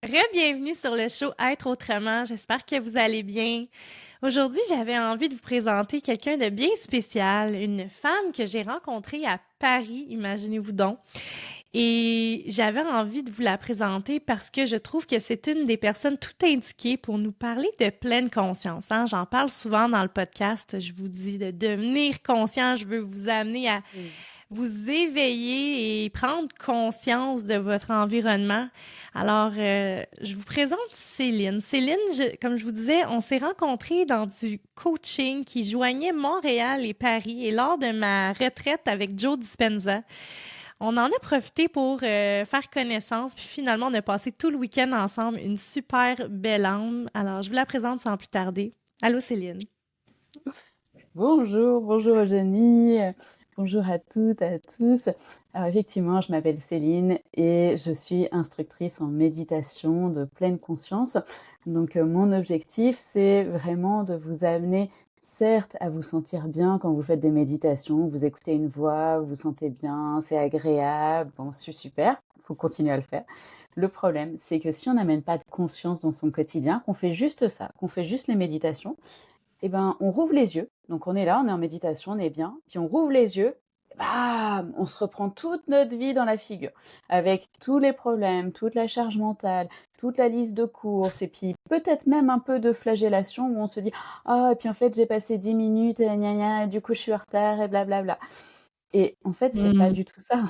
Re-bienvenue sur le show Être autrement. J'espère que vous allez bien. Aujourd'hui, j'avais envie de vous présenter quelqu'un de bien spécial, une femme que j'ai rencontrée à Paris, imaginez-vous donc. Et j'avais envie de vous la présenter parce que je trouve que c'est une des personnes tout indiquées pour nous parler de pleine conscience, hein. J'en parle souvent dans le podcast. Je vous dis de devenir conscient. Je veux vous amener à Mmh. vous éveiller et prendre conscience de votre environnement. Alors, je vous présente Céline. Céline, comme je vous disais, on s'est rencontrés dans du coaching qui joignait Montréal et Paris. Et lors de ma retraite avec Joe Dispenza, on en a profité pour faire connaissance. Puis finalement, on a passé tout le week-end ensemble. Une super belle âme. Alors, je vous la présente sans plus tarder. Allô, Céline. Bonjour Eugénie, bonjour à toutes, à tous. Alors effectivement, je m'appelle Céline et je suis instructrice en méditation de pleine conscience. Donc mon objectif, c'est vraiment de vous amener, certes, à vous sentir bien quand vous faites des méditations, vous écoutez une voix, vous vous sentez bien, c'est agréable, bon, c'est super, il faut continuer à le faire. Le problème, c'est que si on n'amène pas de conscience dans son quotidien, qu'on fait juste ça, qu'on fait juste les méditations, eh ben, on rouvre les yeux. Donc on est là, on est en méditation, on est bien, puis on rouvre les yeux, et bam! On se reprend toute notre vie dans la figure, avec tous les problèmes, toute la charge mentale, toute la liste de courses, et puis peut-être même un peu de flagellation où on se dit: «Ah et puis en fait j'ai passé 10 minutes et gna gna, et du coup je suis en retard et blablabla». Et en fait, c'est pas Hmm. du tout ça.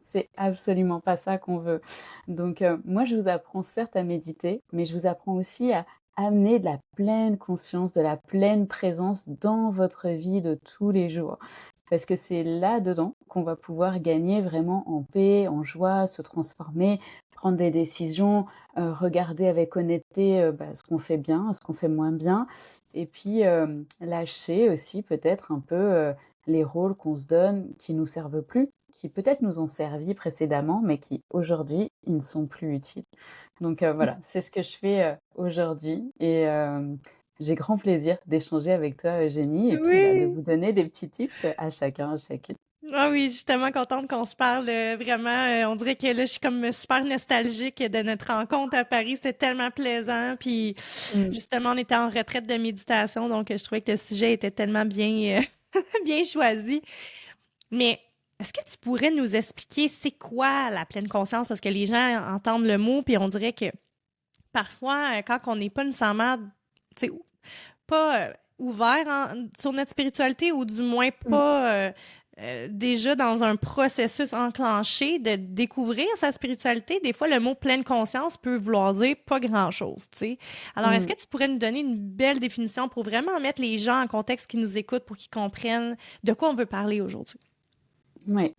C'est absolument pas ça qu'on veut. Donc, moi, je vous apprends certes à méditer, mais je vous apprends aussi à amener de la pleine conscience, de la pleine présence dans votre vie de tous les jours. Parce que c'est là-dedans qu'on va pouvoir gagner vraiment en paix, en joie, se transformer, prendre des décisions, regarder avec honnêteté, ce qu'on fait bien, ce qu'on fait moins bien et puis, lâcher aussi peut-être un peu, les rôles qu'on se donne qui nous servent plus, qui peut-être nous ont servi précédemment, mais qui aujourd'hui, ils ne sont plus utiles. Donc voilà, c'est ce que je fais, aujourd'hui et j'ai grand plaisir d'échanger avec toi, Eugénie et puis, de Oui. vous donner des petits tips, à chacun, à chacune. Ah oui, je suis tellement contente qu'on se parle, vraiment, on dirait que là, je suis comme super nostalgique de notre rencontre à Paris. C'était tellement plaisant. Puis Mmh. justement, on était en retraite de méditation, donc je trouvais que le sujet était tellement bien, bien choisi. Mais est-ce que tu pourrais nous expliquer c'est quoi la pleine conscience? Parce que les gens entendent le mot, puis on dirait que parfois, quand on n'est pas nécessairement, tu sais, pas ouvert sur notre spiritualité ou du moins Mmh. pas déjà dans un processus enclenché de découvrir sa spiritualité, des fois le mot pleine conscience peut vouloir dire pas grand-chose, tu sais. Alors, est-ce Mmh. que tu pourrais nous donner une belle définition pour vraiment mettre les gens en contexte qui nous écoutent pour qu'ils comprennent de quoi on veut parler aujourd'hui? Ouais.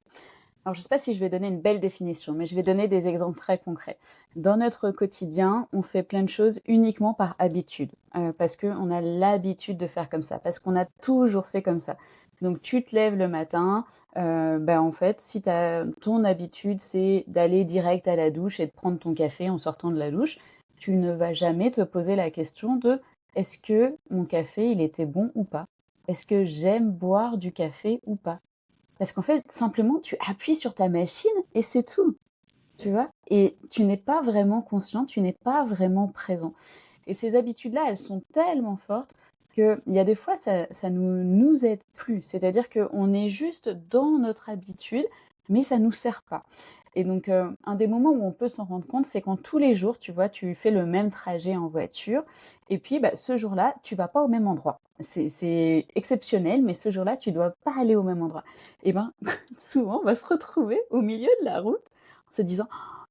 Alors, je ne sais pas si je vais donner une belle définition, mais je vais donner des exemples très concrets. Dans notre quotidien, on fait plein de choses uniquement par habitude, parce qu'on a l'habitude de faire comme ça, parce qu'on a toujours fait comme ça. Donc, tu te lèves le matin, en fait, si ton habitude, c'est d'aller direct à la douche et de prendre ton café en sortant de la douche, tu ne vas jamais te poser la question de: «Est-ce que mon café, il était bon ou pas? Est-ce que j'aime boire du café ou pas?» Parce qu'en fait, simplement, tu appuies sur ta machine et c'est tout, tu vois? Et tu n'es pas vraiment conscient, tu n'es pas vraiment présent. Et ces habitudes-là, elles sont tellement fortes qu'il y a des fois, ça nous aide plus. C'est-à-dire qu'on est juste dans notre habitude, mais ça nous sert pas. Et donc, un des moments où on peut s'en rendre compte, c'est quand tous les jours, tu vois, tu fais le même trajet en voiture et puis, ce jour-là, tu vas pas au même endroit. C'est exceptionnel, mais ce jour-là, tu dois pas aller au même endroit. Et ben, souvent, on va se retrouver au milieu de la route en se disant: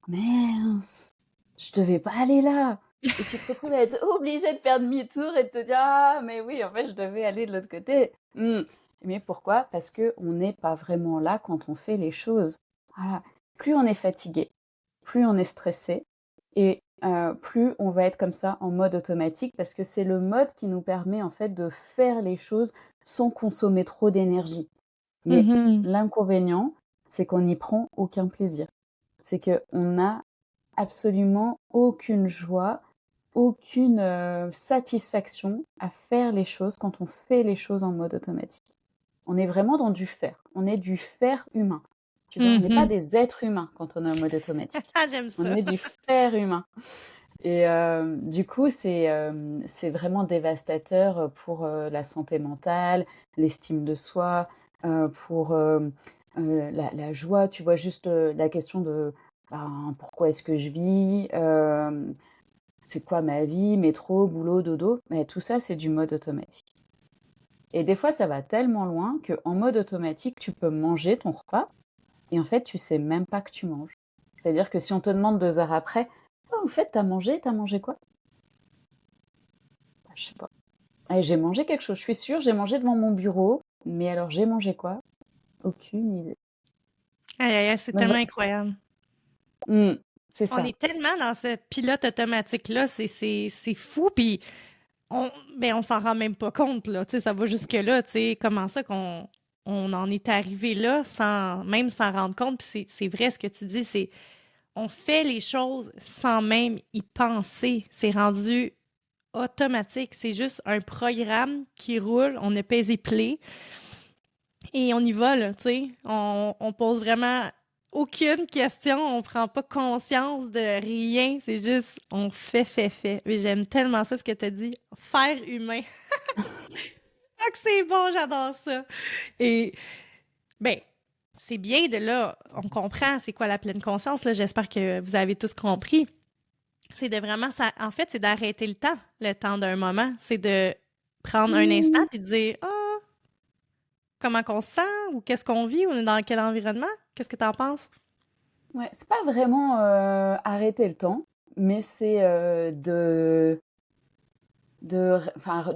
«Mince, je devais pas aller là». Et tu te retrouves à être obligé de faire demi-tour et de te dire: «Ah mais oui, en fait, je devais aller de l'autre côté». Mmh. Mais pourquoi? Parce qu'on n'est pas vraiment là quand on fait les choses. Voilà. Plus on est fatigué, plus on est stressé et plus on va être comme ça en mode automatique parce que c'est le mode qui nous permet en fait de faire les choses sans consommer trop d'énergie. Mais Mhm. l'inconvénient, c'est qu'on n'y prend aucun plaisir. C'est qu'on n'a absolument aucune joie, aucune, satisfaction à faire les choses quand on fait les choses en mode automatique. On est vraiment dans du faire. On est du faire humain. Tu vois? On n'est pas Mhm. des êtres humains quand on est en mode automatique. Ah, j'aime On ça. est du faire humain. Et du coup, c'est vraiment dévastateur, pour, la santé mentale, l'estime de soi, pour, la joie. Tu vois? Juste, la question de, ben, pourquoi est-ce que je vis? C'est quoi ma vie? Métro, boulot, dodo. Mais tout ça, c'est du mode automatique. Et des fois, ça va tellement loin qu'en mode automatique, tu peux manger ton repas et en fait, tu sais même pas que tu manges. C'est-à-dire que si on te demande 2 heures après: «Oh, au fait, t'as mangé quoi?» «Bah, je sais pas». «Eh, j'ai mangé quelque chose, je suis sûre, j'ai mangé devant mon bureau, mais alors j'ai mangé quoi? Aucune idée». Aïe, aïe, aïe, c'est Donc tellement vra incroyable. c'est On ça. est tellement dans ce pilote automatique-là, c'est fou, puis on s'en rend même pas compte, là, tu sais, ça va jusque-là, tu sais, comment ça qu'on en est arrivé là sans même s'en rendre compte, puis c'est vrai ce que tu dis, c'est on fait les choses sans même y penser, c'est rendu automatique, c'est juste un programme qui roule, on a pesé play, et on y va, là, tu sais. On pose vraiment aucune question, on prend pas conscience de rien, c'est juste on fait. Mais j'aime tellement ça, ce que tu as dit. Faire humain. Ah, que c'est bon, j'adore ça. Et, ben, c'est bien de là, on comprend c'est quoi la pleine conscience, là. J'espère que vous avez tous compris. C'est de vraiment, ça, en fait, c'est d'arrêter le temps d'un moment. C'est de prendre un instant Mmh. et de dire, ah, comment qu'on se sent ou qu'est-ce qu'on vit, on est dans quel environnement? Qu'est-ce que tu en penses? Ouais, c'est pas vraiment, arrêter le temps, mais c'est, de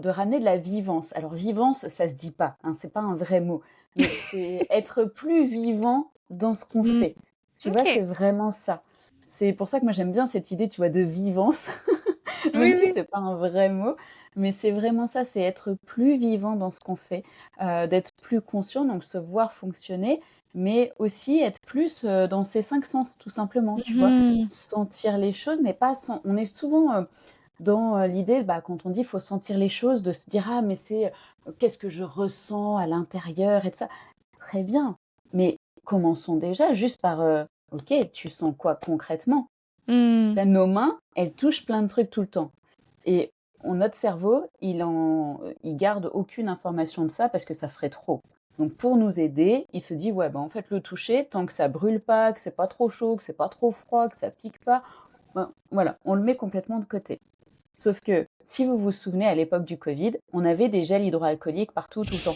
ramener de la vivance. Alors vivance, ça se dit pas, hein, c'est pas un vrai mot, mais c'est être plus vivant dans ce qu'on Mmh. fait. Tu vois, c'est OK. vraiment ça. C'est pour ça que moi j'aime bien cette idée, tu vois, de vivance, même Oui, si oui. c'est pas un vrai mot, mais c'est vraiment ça, c'est être plus vivant dans ce qu'on fait, d'être plus conscient, donc se voir fonctionner, mais aussi être plus, dans ses 5 sens, tout simplement, tu vois? Mmh. Sentir les choses, mais pas sen on est souvent, dans, l'idée, bah, quand on dit: «Faut sentir les choses», de se dire: «Ah mais c'est, qu'est-ce que je ressens à l'intérieur et tout ça». Très bien, mais commençons déjà juste par, OK, tu sens quoi concrètement? Mmh. Là, nos mains, elles touchent plein de trucs tout le temps et notre cerveau, il garde aucune information de ça parce que ça ferait trop. Donc pour nous aider, il se dit: «Ouais, bah, en fait, le toucher, tant que ça brûle pas, que c'est pas trop chaud, que c'est pas trop froid, que ça pique pas, ben, voilà, on le met complètement de côté». Sauf que, si vous vous souvenez, à l'époque du covid, on avait des gels hydroalcooliques partout, tout le temps.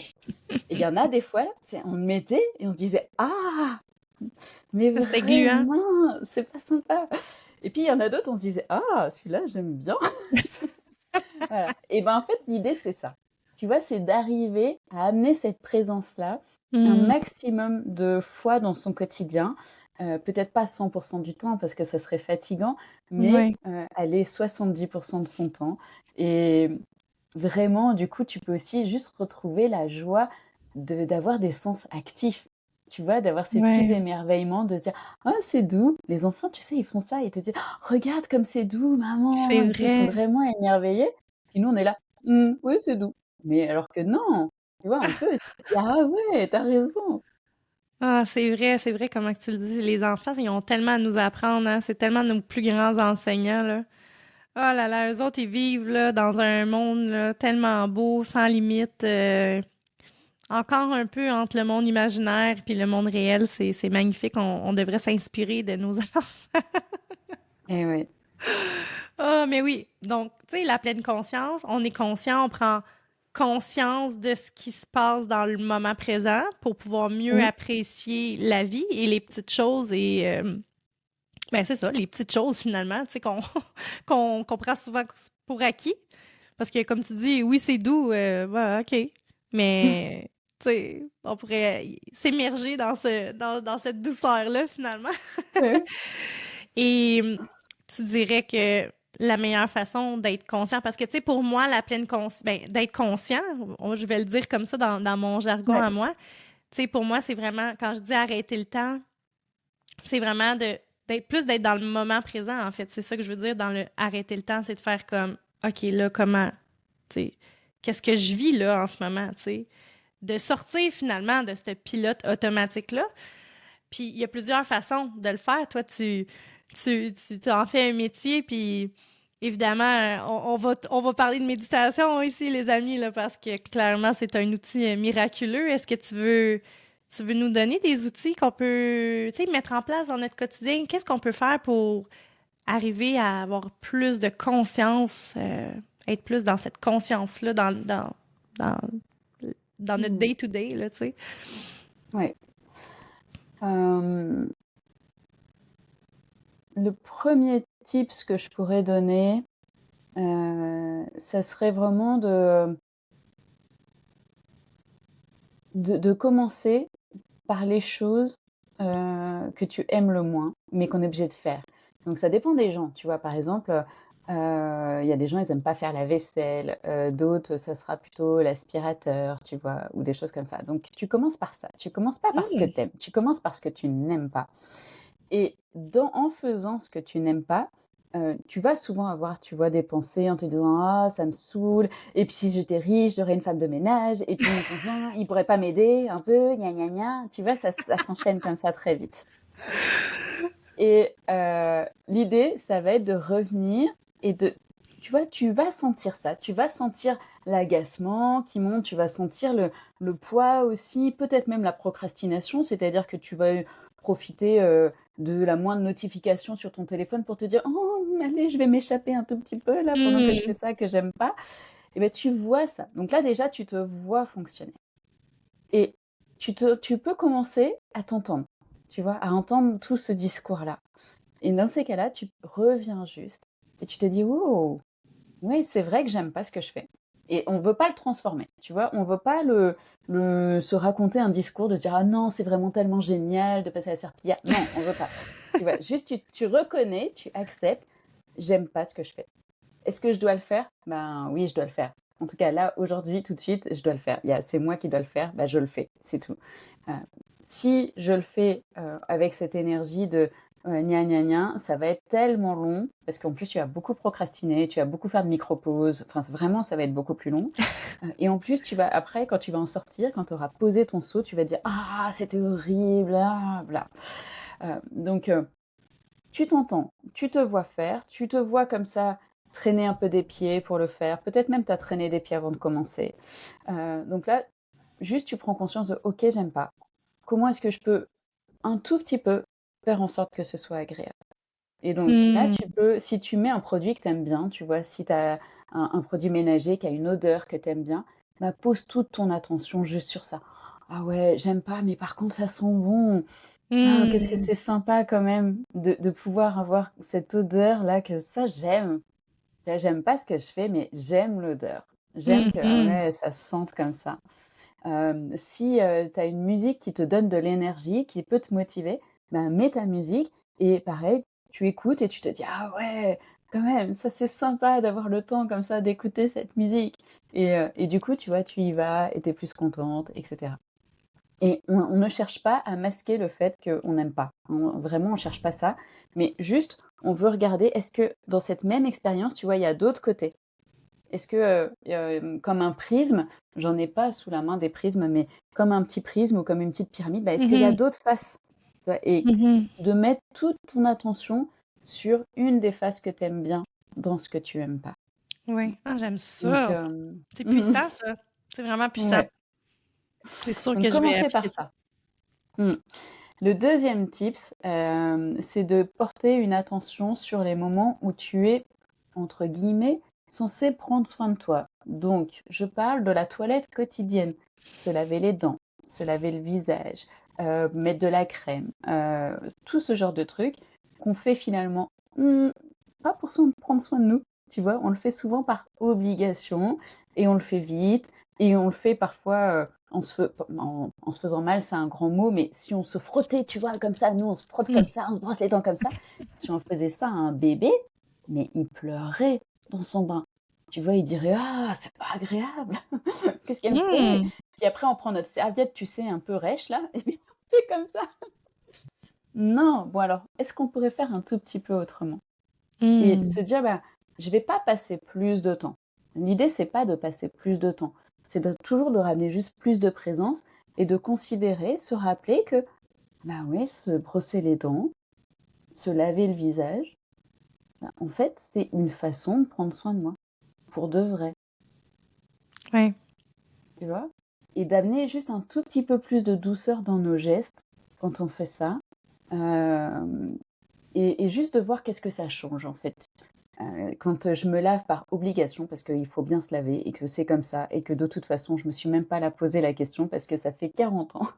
Et il y en a des fois, tu sais, on le mettait et on se disait: «Ah! Mais C'était gluant. vraiment, c'est pas sympa». Et puis il y en a d'autres, on se disait: «Ah, celui-là, j'aime bien». Voilà. Et ben, en fait, l'idée, c'est ça. Tu vois, c'est d'arriver à amener cette présence-là un Mmh. maximum de fois dans son quotidien. Peut-être pas 100 du temps parce que ça serait fatigant, mais Ouais. allez, 70 de son temps. Et vraiment, du coup, tu peux aussi juste retrouver la joie d'avoir des sens actifs. Tu vois? D'avoir ces petits Ouais. émerveillements, de se dire: «Ah, c'est doux». Les enfants, tu sais, ils font ça, ils te disent: «Oh, regarde comme c'est doux maman» C'est et tout, ils sont vrai. vraiment émerveillés. Puis nous, on est là: «Mmh, oui, c'est doux». Mais alors que non, tu vois? On peut se dire: «Ah ouais, tu as raison». Ah, c'est vrai comment que tu le dis. Les enfants, ils ont tellement à nous apprendre, hein, c'est tellement nos plus grands enseignants, là. Oh là là, eux autres, ils vivent, là, dans un monde, là, tellement beau, sans limite, encore un peu entre le monde imaginaire puis le monde réel, c'est magnifique. On devrait s'inspirer de nos enfants. Eh ouais. Ah, mais oui. Donc, tu sais, la pleine conscience, on est conscient, on prend conscience de ce qui se passe dans le moment présent pour pouvoir mieux Mmh. apprécier la vie et les petites choses et ben c'est ça, les petites choses finalement, tu sais, qu'on qu'on prend souvent pour acquis. Parce que comme tu dis, oui, c'est doux, bah, OK. Mais, tu sais, on pourrait s'immerger dans cette douceur-là finalement. Ouais. Et tu dirais que la meilleure façon d'être conscient, parce que, tu sais, pour moi, la pleine conscience, ben, d'être conscient, je vais le dire comme ça dans mon jargon Ouais. à moi, tu sais, pour moi, c'est vraiment, quand je dis arrêter le temps, c'est vraiment d'être dans le moment présent, en fait. C'est ça que je veux dire dans le arrêter le temps, c'est de faire comme, OK, là, comment, tu sais, qu'est-ce que je vis là en ce moment, tu sais? De sortir finalement de ce pilote automatique-là. Puis il y a plusieurs façons de le faire. Toi, tu en fais un métier, puis Évidemment, on va parler de méditation ici, les amis, là, parce que clairement, c'est un outil miraculeux. Est-ce que tu veux nous donner des outils qu'on peut, tu sais, mettre en place dans notre quotidien? Qu'est-ce qu'on peut faire pour arriver à avoir plus de conscience, être plus dans cette conscience-là, dans, dans notre Hmm. day-to-day, là, tu sais? Ouais. Euh, le premier tips que je pourrais donner, ça serait vraiment de commencer par les choses que tu aimes le moins, mais qu'on est obligé de faire. Donc ça dépend des gens, tu vois. Par exemple, il y a des gens, ils aiment pas faire la vaisselle, d'autres, ça sera plutôt l'aspirateur, tu vois, ou des choses comme ça. Donc tu commences par ça. Tu commences pas par ce que Hmm. tu aimes, tu commences par ce que tu n'aimes pas. Et en faisant ce que tu n'aimes pas, tu vas souvent avoir, tu vois, des pensées en te disant: «Ah, ça me saoule et puis si j'étais riche, j'aurais une femme de ménage et puis mon conjoint, il pourrait pas m'aider un peu, gna gna gna». Tu vois, ça s'enchaîne comme ça très vite. Et l'idée, ça va être de revenir et tu vois, tu vas sentir ça, tu vas sentir l'agacement qui monte, tu vas sentir le poids aussi, peut-être même la procrastination, c'est-à-dire que tu vas profiter, de la moindre notification sur ton téléphone pour te dire: «Oh allez, je vais m'échapper un tout petit peu là pendant que je fais Hmm. ça que j'aime pas». Et ben tu vois ça. Donc là déjà, tu te vois fonctionner et tu peux commencer à t'entendre, tu vois? À entendre tout ce discours-là. Et dans ces cas-là, tu reviens juste et tu te dis: «Oh, oui, c'est vrai que j'aime pas ce que je fais». Et on veut pas le transformer, tu vois? On veut pas se raconter un discours, de se dire: «Ah non, c'est vraiment tellement génial de passer à la serpillière». Non, on veut pas. Tu vois? Juste tu reconnais, tu acceptes: «J'aime pas ce que je fais». Est-ce que je dois le faire? Ben oui, je dois le faire. En tout cas, là, aujourd'hui, tout de suite, je dois le faire. C'est moi qui dois le faire, bah, je le fais, c'est tout. Heu, si je le fais, avec cette énergie de, gna gna gna, ça va être tellement long parce qu'en plus tu vas beaucoup procrastiner, tu vas beaucoup faire de micro-pauses, enfin, vraiment, ça va être beaucoup plus long, et en plus, tu vas après, quand tu vas en sortir, quand tu auras posé ton seau, tu vas dire: «Ah, c'était horrible, ah, bla». Donc tu t'entends, tu te vois faire, tu te vois comme ça traîner un peu des pieds pour le faire. Peut-être même tu as traîné des pieds avant de commencer. Donc là, juste tu prends conscience de: «OK, j'aime pas. Comment est-ce que je peux un tout petit peu faire en sorte que ce soit agréable?» Et donc là, Hmm. tu peux, si tu mets un produit que tu aimes bien, tu vois, si tu as un produit ménager qui a une odeur que tu aimes bien, bah, pose toute ton attention juste sur ça. «Ah ouais, j'aime pas, mais par contre ça sent bon. Ah, qu'est-ce que Hmm. c'est sympa quand même de pouvoir avoir cette odeur-là, que ça j'aime. Là, j'aime pas ce que je fais, mais j'aime l'odeur. J'aime que, ah Mhm. ouais, ça se sente comme ça». Si, tu as une musique qui te donne de l'énergie, qui peut te motiver, ben, mets ta musique et pareil, tu écoutes et tu te dis: «Ah ouais, quand même, ça c'est sympa d'avoir le temps comme ça d'écouter cette musique», et du coup, tu vois, tu y vas et tu es plus contente et cetera. Et on ne cherche pas à masquer le fait qu'on n'aime pas. Vraiment, on cherche pas ça, mais juste, on veut regarder, est-ce que dans cette même expérience, tu vois, il y a d'autres côtés? Est-ce que, comme un prisme, j'en ai pas sous la main des prismes, mais comme un petit prisme ou comme une petite pyramide, bah, est-ce qu'il y a Mhm. d'autres faces? Tu vois? Et Mhm. de mettre toute ton attention sur une des faces que tu aimes bien dans ce que tu aimes pas. Oui, ah, j'aime Donc, ça. C'est puissant, ça. C'est vraiment puissant. ouais, C'est sûr donc que je vais commencez appliquer par ça. ça. Mmh. Le deuxième tips, c'est de porter une attention sur les moments où tu es, entre guillemets, «censé prendre soin de toi». Donc je parle de la toilette quotidienne, se laver les dents, se laver le visage, mettre de la crème, tout ce genre de trucs qu'on fait finalement, pas pour prendre soin de nous, tu vois? On le fait souvent par obligation et on le fait vite et on le fait parfois, en se faisant mal, c'est un grand mot, mais si on se frottait, tu vois, comme ça, nous, on se frotte comme Mmh. ça, on se brosse les dents comme ça. Si on faisait ça à un bébé, mais il pleurait dans son bain. Tu vois, il dirait: «Ah, c'est pas agréable, qu'est-ce qu'elle me fait?» Mmh. Puis après, on prend notre serviette, tu sais, un peu rêche là, et puis on fait comme ça. Non, bon alors, est-ce qu'on pourrait faire un tout petit peu autrement? Et Mmh. se dire: «Bah, je vais pas passer plus de temps». L'idée, c'est pas de passer plus de temps, c'est toujours de ramener juste plus de présence et de considérer, se rappeler que, bah, oui, se brosser les dents, se laver le visage, Bah, en fait, c'est une façon de prendre soin de moi, pour de vrai, Ouais. tu vois? Et d'amener juste un tout petit peu plus de douceur dans nos gestes quand on fait ça, hem et juste de voir qu'est-ce que ça change, en fait. Quand, je me lave par obligation parce qu'il faut bien se laver et que c'est comme ça et que de toute façon, je me suis même pas la posé la question parce que ça fait 40 ans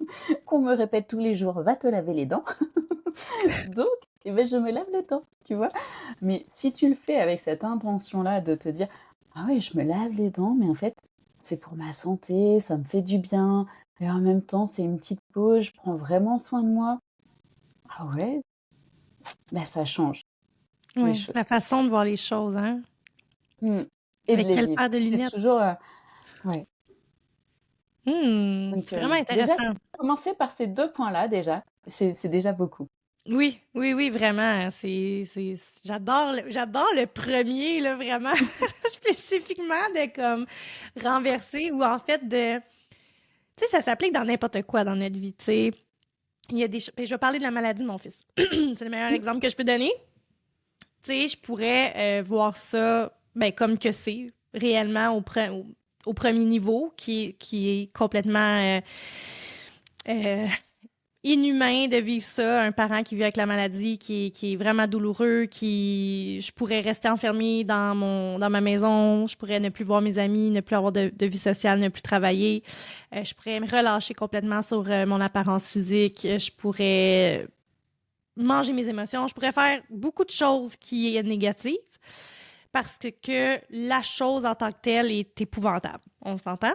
qu'on me répète tous les jours: «Va te laver les dents». Donc eh beh, je me lave les dents, tu vois? Mais si tu le fais avec cette intention-là de te dire: «Ah oui, je me lave les dents, mais en fait, c'est pour ma santé, ça me fait du bien et en même temps, c'est une petite pause, je prends vraiment soin de moi». Ah ouais, bah, ça change les Ouais, la choses. façon de voir les choses, hein? Mmh et de Avec les quelle vivre. paire de C'est lunettes? toujours, ouais. Donc C'est vraiment déjà, intéressant. commencer par ces 2 points-là déjà, c'est déjà beaucoup. Oui, oui, oui, vraiment, j'adore le premier là, vraiment spécifiquement de comme renverser ou en fait de tu sais, ça s'applique dans n'importe quoi dans notre vie, tu sais. Il y a des ch je vais parler de la maladie de mon fils. C'est le meilleur Mmh, exemple que je peux donner. Tu sais, je pourrais, voir ça, ben, comme que c'est réellement au 1er niveau qui est complètement, heu inhumain de vivre ça, un parent qui vit avec la maladie qui est vraiment douloureux, qui je pourrais rester enfermée dans ma maison, je pourrais ne plus voir mes amis, ne plus avoir de vie sociale, ne plus travailler, je pourrais me relâcher complètement sur mon apparence physique, je pourrais manger mes émotions, je pourrais faire beaucoup de choses qui est négatives parce que la chose en tant que telle est épouvantable. On s'entend?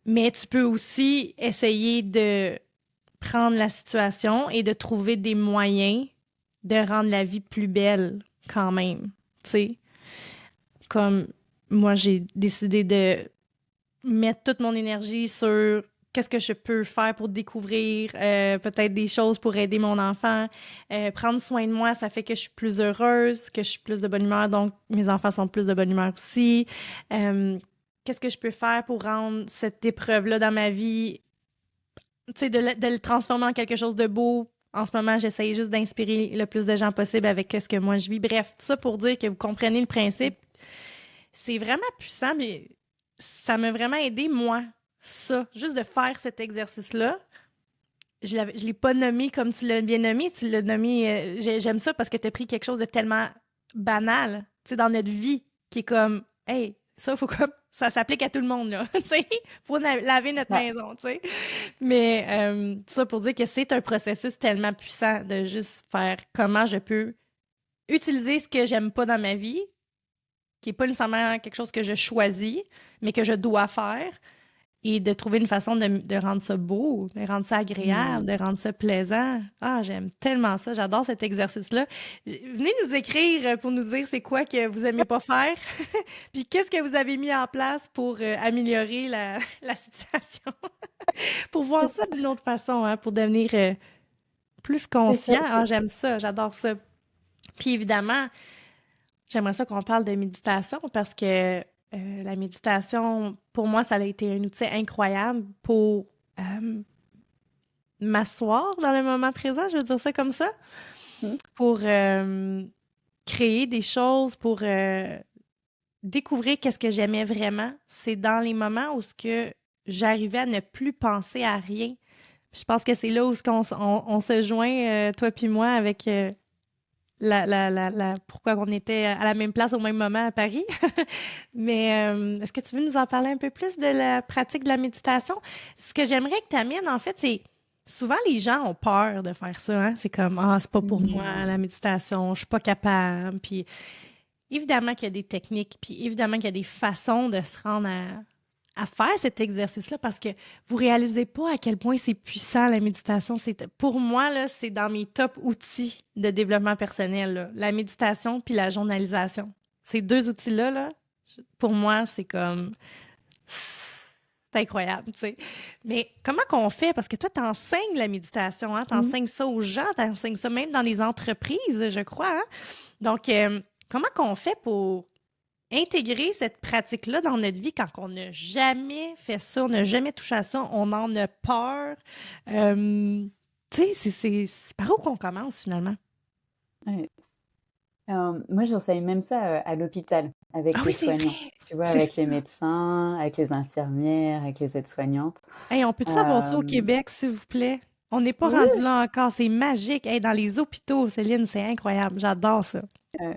Mais tu peux aussi essayer de prendre la situation et de trouver des moyens de rendre la vie plus belle quand même. Tu sais, comme moi, j'ai décidé de mettre toute mon énergie sur qu'est-ce que je peux faire pour découvrir peut-être des choses pour aider mon enfant. Prendre soin de moi, ça fait que je suis plus heureuse, que je suis plus de bonne humeur, donc mes enfants sont plus de bonne humeur aussi. Qu'est-ce que je peux faire pour rendre cette épreuve-là dans ma vie tu sais, de le transformer en quelque chose de beau. En ce moment, j'essaye juste d'inspirer le plus de gens possible avec ce que moi je vis. Bref, tout ça pour dire que vous comprenez le principe. C'est vraiment puissant, mais ça m'a vraiment aidé, moi, ça. Juste de faire cet exercice-là. Je l'ai pas nommé comme tu l'as bien nommé. Tu l'as nommé. J'aime ça parce que tu as pris quelque chose de tellement banal, tu sais, dans notre vie, qui est comme, hey, ça, faut comme. Ça s'applique à tout le monde, là. Tu sais, faut laver c'est notre ça. maison, tu sais. Mais tout ça pour dire que c'est un processus tellement puissant de juste faire comment je peux utiliser ce que j'aime pas dans ma vie, qui est pas nécessairement quelque chose que je choisis, mais que je dois faire, et de trouver une façon de rendre ça beau, de rendre ça agréable, Mmh. de rendre ça plaisant. Ah, j'aime tellement ça, j'adore cet exercice-là. Venez nous écrire pour nous dire c'est quoi que vous aimez pas faire, puis qu'est-ce que vous avez mis en place pour améliorer la situation, pour C'est voir ça ça, d'une autre façon, hein, pour devenir plus c'est ça, conscient. Ah, c'est j'aime ça, j'adore ça. Puis évidemment, j'aimerais ça qu'on parle de méditation parce que la méditation, pour moi, ça a été un outil incroyable pour m'asseoir dans le moment présent, je veux dire ça comme ça, mmh, pour créer des choses, pour découvrir qu'est-ce que j'aimais vraiment. C'est dans les moments où ce que j'arrivais à ne plus penser à rien. Je pense que c'est là où on se joint, toi puis moi, avec pourquoi on était à la même place au même moment à Paris. Mais est-ce que tu veux nous en parler un peu plus de la pratique de la méditation? Ce que j'aimerais que tu amènes, en fait, c'est souvent les gens ont peur de faire ça. Hein? C'est comme, ah, c'est pas pour moi, mmh, la méditation, je suis pas capable. Puis évidemment qu'il y a des techniques, puis évidemment qu'il y a des façons de se rendre à faire cet exercice-là parce que vous réalisez pas à quel point c'est puissant la méditation. Pour moi, là, c'est dans mes top outils de développement personnel, là. La méditation puis la journalisation. Ces deux outils-là, là, pour moi, c'est comme c'est incroyable, tu sais. Mais comment qu'on fait? Parce que toi, tu enseignes la méditation, hein? Tu mmh. enseignes ça aux gens, tu enseignes ça même dans les entreprises, je crois, hein? Donc, comment qu'on fait pour intégrer cette pratique-là dans notre vie quand on n'a jamais fait ça, on n'a jamais touché à ça, on en a peur. Tu sais, c'est par où qu'on commence finalement? Ouais. Moi, j'enseigne même ça, à l'hôpital avec Ah les oui, c'est soignants. vrai! Tu vois? C'est Avec ça! les médecins, avec les infirmières, avec les aides-soignantes. Hey, on peut-tu avoir ça au Hem, Québec, s'il vous plaît? On n'est pas rendu oui, là encore, c'est magique. Hey, dans les hôpitaux, Céline, c'est incroyable, j'adore ça. heu,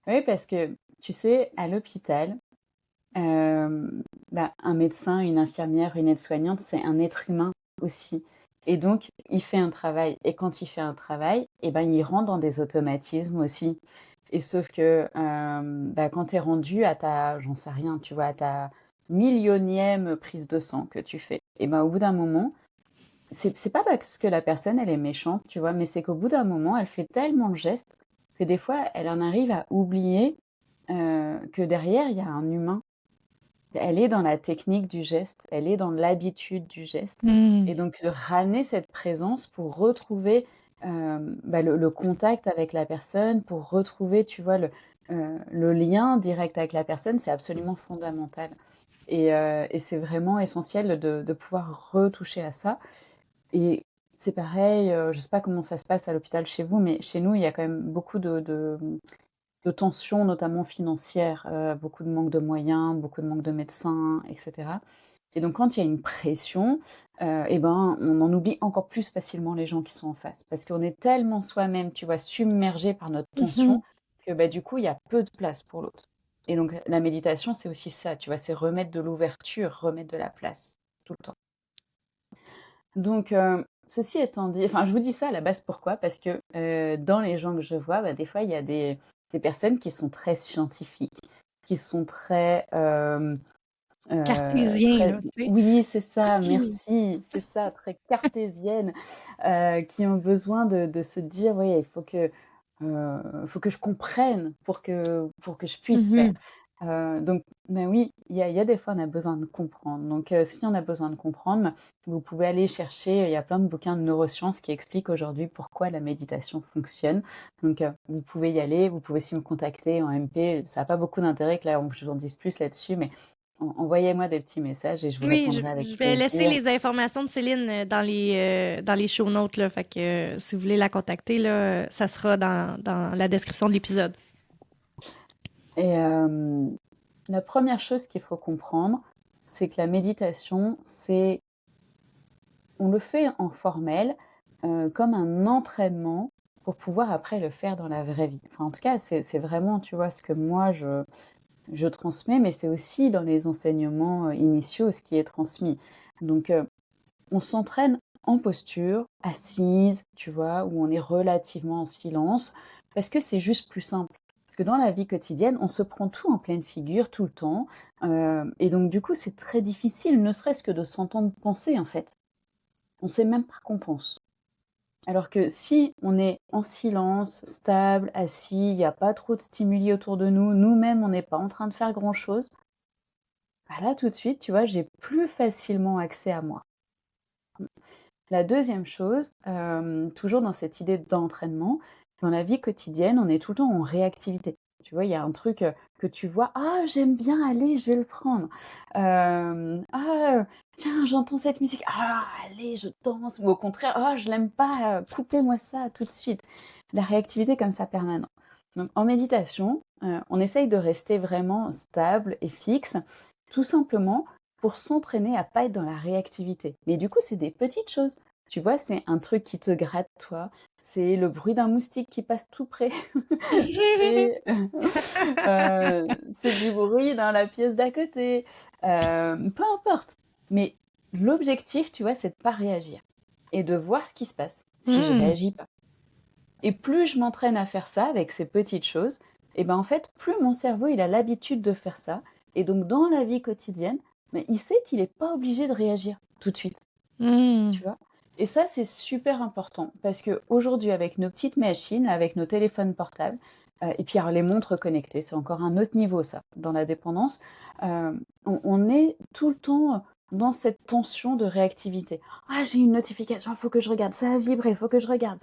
oui, parce que, tu sais, à l'hôpital, bah, un médecin, une infirmière, une aide-soignante, c'est un être humain aussi et donc il fait un travail et quand il fait un travail et ben, il rentre dans des automatismes aussi et sauf que, bah, quand tu es rendu à ta j'en sais rien, tu vois, à ta millionième prise de sang que tu fais et ben, au bout d'un moment, c'est pas parce que la personne elle est méchante, tu vois? Mais c'est qu'au bout d'un moment, elle fait tellement de gestes que des fois, elle en arrive à oublier, que derrière, il y a un humain. Elle est dans la technique du geste, elle est dans l'habitude du geste Mmh. et donc de ramener cette présence pour retrouver, bah, le contact avec la personne, pour retrouver, tu vois, le lien direct avec la personne, c'est absolument fondamental et c'est vraiment essentiel de pouvoir retoucher à ça et c'est pareil, je sais pas comment ça se passe à l'hôpital chez vous, mais chez nous, il y a quand même beaucoup de tensions, notamment financières, beaucoup de manque de moyens, beaucoup de manque de médecins et cetera et donc quand il y a une pression, et ben, on en oublie encore plus facilement les gens qui sont en face. Parce qu'on est tellement soi-même, tu vois, submergé par notre Mmh. tension que, bah, du coup, il y a peu de place pour l'autre et donc la méditation, c'est aussi ça, tu vois? C'est remettre de l'ouverture, remettre de la place, tout le temps. Donc ceci étant dit enfin, je vous dis ça à la base pourquoi? Parce que, dans les gens que je vois, bah, des fois, il y a des personnes qui sont très scientifiques, qui sont très, Cartésien, très là, tu sais? oui, c'est ça, merci, c'est ça, très cartésiennes, qui ont besoin de se dire: «Oui, faut que je comprenne pour que je puisse faire». Mmh. Donc ben oui, il y a des fois, on a besoin de comprendre. Donc si on a besoin de comprendre, ben, vous pouvez aller chercher, il y a plein de bouquins de neurosciences qui expliquent aujourd'hui pourquoi la méditation fonctionne. Donc vous pouvez y aller, vous pouvez aussi me contacter en MP. Ça a pas beaucoup d'intérêt que là, je vous en dise plus là-dessus, mais envoyez-moi des petits messages et je vous Oui, je répondrai avec je vais laisser plaisir. les informations de Céline, dans les show notes, là, fait que, si vous voulez la contacter, là, ça sera dans la description de l'épisode. Et la première chose qu'il faut comprendre, c'est que la méditation, c'est on le fait en formel, comme un entraînement pour pouvoir après le faire dans la vraie vie. Enfin, en tout cas, c'est vraiment, tu vois, ce que moi je transmets, mais c'est aussi dans les enseignements, initiaux ce qui est transmis. Donc on s'entraîne en posture, assise, tu vois, où on est relativement en silence, parce que c'est juste plus simple. Parce que dans la vie quotidienne, on se prend tout en pleine figure tout le temps, et donc du coup, c'est très difficile, ne serait-ce que de s'entendre penser, en fait. On sait même pas qu'on pense. Alors que si on est en silence, stable, assis, il y a pas trop de stimuli autour de nous, nous-mêmes, on n'est pas en train de faire grand-chose, bah là, tout de suite, tu vois, j'ai plus facilement accès à moi. La deuxième chose, toujours dans cette idée d'entraînement, dans la vie quotidienne, on est tout le temps en réactivité. Tu vois, il y a un truc, que tu vois: «Ah, j'aime bien, allez, je vais le prendre». «Ah, tiens, j'entends cette musique, ah, allez, je danse» ou au contraire: «Ah, je l'aime pas, coupez-moi ça tout de suite». La réactivité comme ça permanente. Donc en méditation, on essaye de rester vraiment stable et fixe, tout simplement pour s'entraîner à pas être dans la réactivité. Mais du coup, c'est des petites choses. Tu vois, c'est un truc qui te gratte, toi, c'est le bruit d'un moustique qui passe tout près, c'est, c'est du bruit dans la pièce d'à côté, peu importe. Mais l'objectif, tu vois, c'est de pas réagir et de voir ce qui se passe si je Mmh. réagis pas. Et plus je m'entraîne à faire ça avec ces petites choses, et ben, en fait, plus mon cerveau, il a l'habitude de faire ça et donc dans la vie quotidienne, mais il sait qu'il est pas obligé de réagir tout de suite. Mmh. Tu vois? Et ça, c'est super important parce qu'aujourd'hui, avec nos petites machines, avec nos téléphones portables, et puis alors les montres connectées, c'est encore un autre niveau ça, dans la dépendance, on est tout le temps dans cette tension de réactivité. «Ah, j'ai une notification, il faut que je regarde, ça a vibré, il faut que je regarde»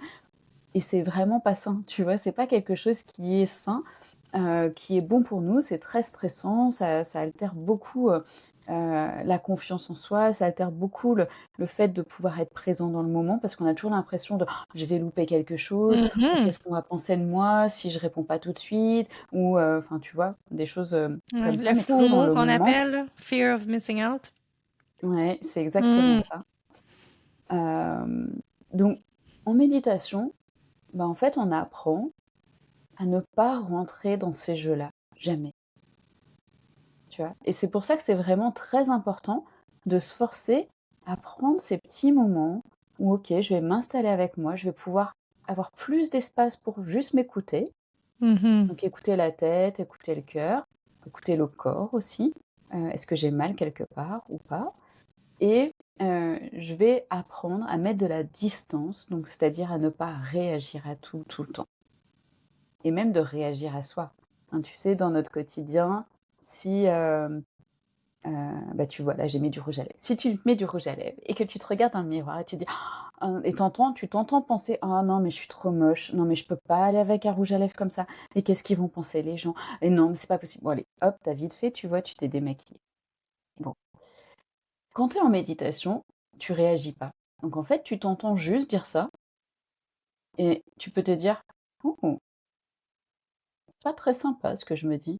et c'est vraiment pas sain, tu vois? C'est pas quelque chose qui est sain, qui est bon pour nous, c'est très stressant, ça altère beaucoup, la confiance en soi, ça altère beaucoup le fait de pouvoir être présent dans le moment parce qu'on a toujours l'impression de: «Ah, je vais louper quelque chose» ou Mhm. «Qu'est-ce qu'on va penser de moi si je réponds pas tout de suite?» ou enfin, tu vois? Des choses, Ouais, comme ça, le mais toujours dans FOMO le qu'on moment. appelle, là, Fear of Missing Out. Ouais, c'est exactement Mm. ça. Donc en méditation, bah, en fait, on apprend à ne pas rentrer dans ces jeux-là, jamais, tu vois? Et c'est pour ça que c'est vraiment très important de se forcer à prendre ces petits moments où, OK, je vais m'installer avec moi, je vais pouvoir avoir plus d'espace pour juste m'écouter. Mhm. Donc écouter la tête, écouter le cœur, écouter le corps aussi. Est-ce que j'ai mal quelque part ou pas? Et je vais apprendre à mettre de la distance, donc c'est-à-dire à ne pas réagir à tout, tout le temps et même de réagir à soi. Hein, tu sais, dans notre quotidien, si, bah, tu vois, là, j'ai mis du rouge à lèvres. Si tu mets du rouge à lèvres et que tu te regardes dans le miroir et tu dis: et tu t'entends penser: «Ah non, mais je suis trop moche. Non, mais je peux pas aller avec un rouge à lèvres comme ça. Et qu'est-ce qu'ils vont penser les gens? Et non, mais c'est pas possible». Bon allez, hop, tu as vite fait, tu vois, tu t'es démaquillée. Bon, quand tu es en méditation, tu réagis pas. Donc en fait, tu t'entends juste dire ça et tu peux te dire: «Oh, c'est pas très sympa ce que je me dis».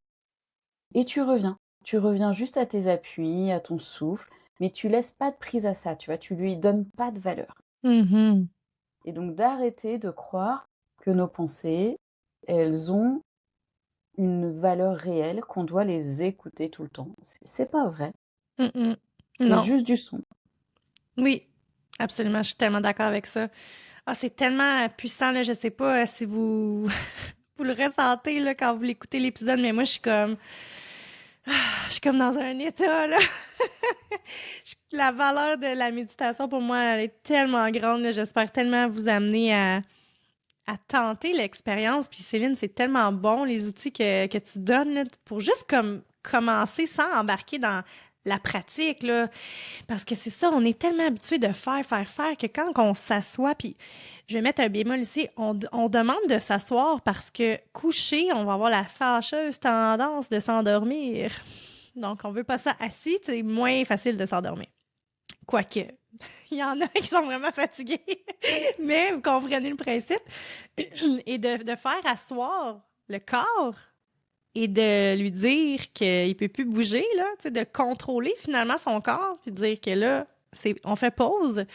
Et tu reviens. Tu reviens juste à tes appuis, à ton souffle, mais tu laisses pas de prise à ça, tu vois? Tu lui donnes pas de valeur. Mhm. Et donc d'arrêter de croire que nos pensées, elles ont une valeur réelle, qu'on doit les écouter tout le temps. C'est pas vrai, Mhm. c'est Non, juste du son. oui, absolument, je suis tellement d'accord avec ça. Ah, c'est tellement puissant, là, je sais pas si vous, vous le ressentez là, quand vous l'écoutez l'épisode, mais moi, je suis comme dans un état, là. La valeur de la méditation, pour moi, elle est tellement grande, là. J'espère tellement vous amener à tenter l'expérience. Puis Céline, c'est tellement bon, les outils que tu donnes, là, pour juste comme commencer sans embarquer dans la pratique, là. Parce que c'est ça, on est tellement habitué de faire que quand on s'assoit, puis je vais mettre un bémol ici, on demande de s'asseoir parce que couché, on va avoir la fâcheuse tendance de s'endormir. Donc, on veut pas ça assis, c'est moins facile de s'endormir. Quoique, il y en a qui sont vraiment fatigués, mais vous comprenez le principe. Et de faire asseoir le corps et de lui dire qu'il ne peut plus bouger, là, tu sais, de contrôler finalement son corps, puis de dire que là, on fait pause.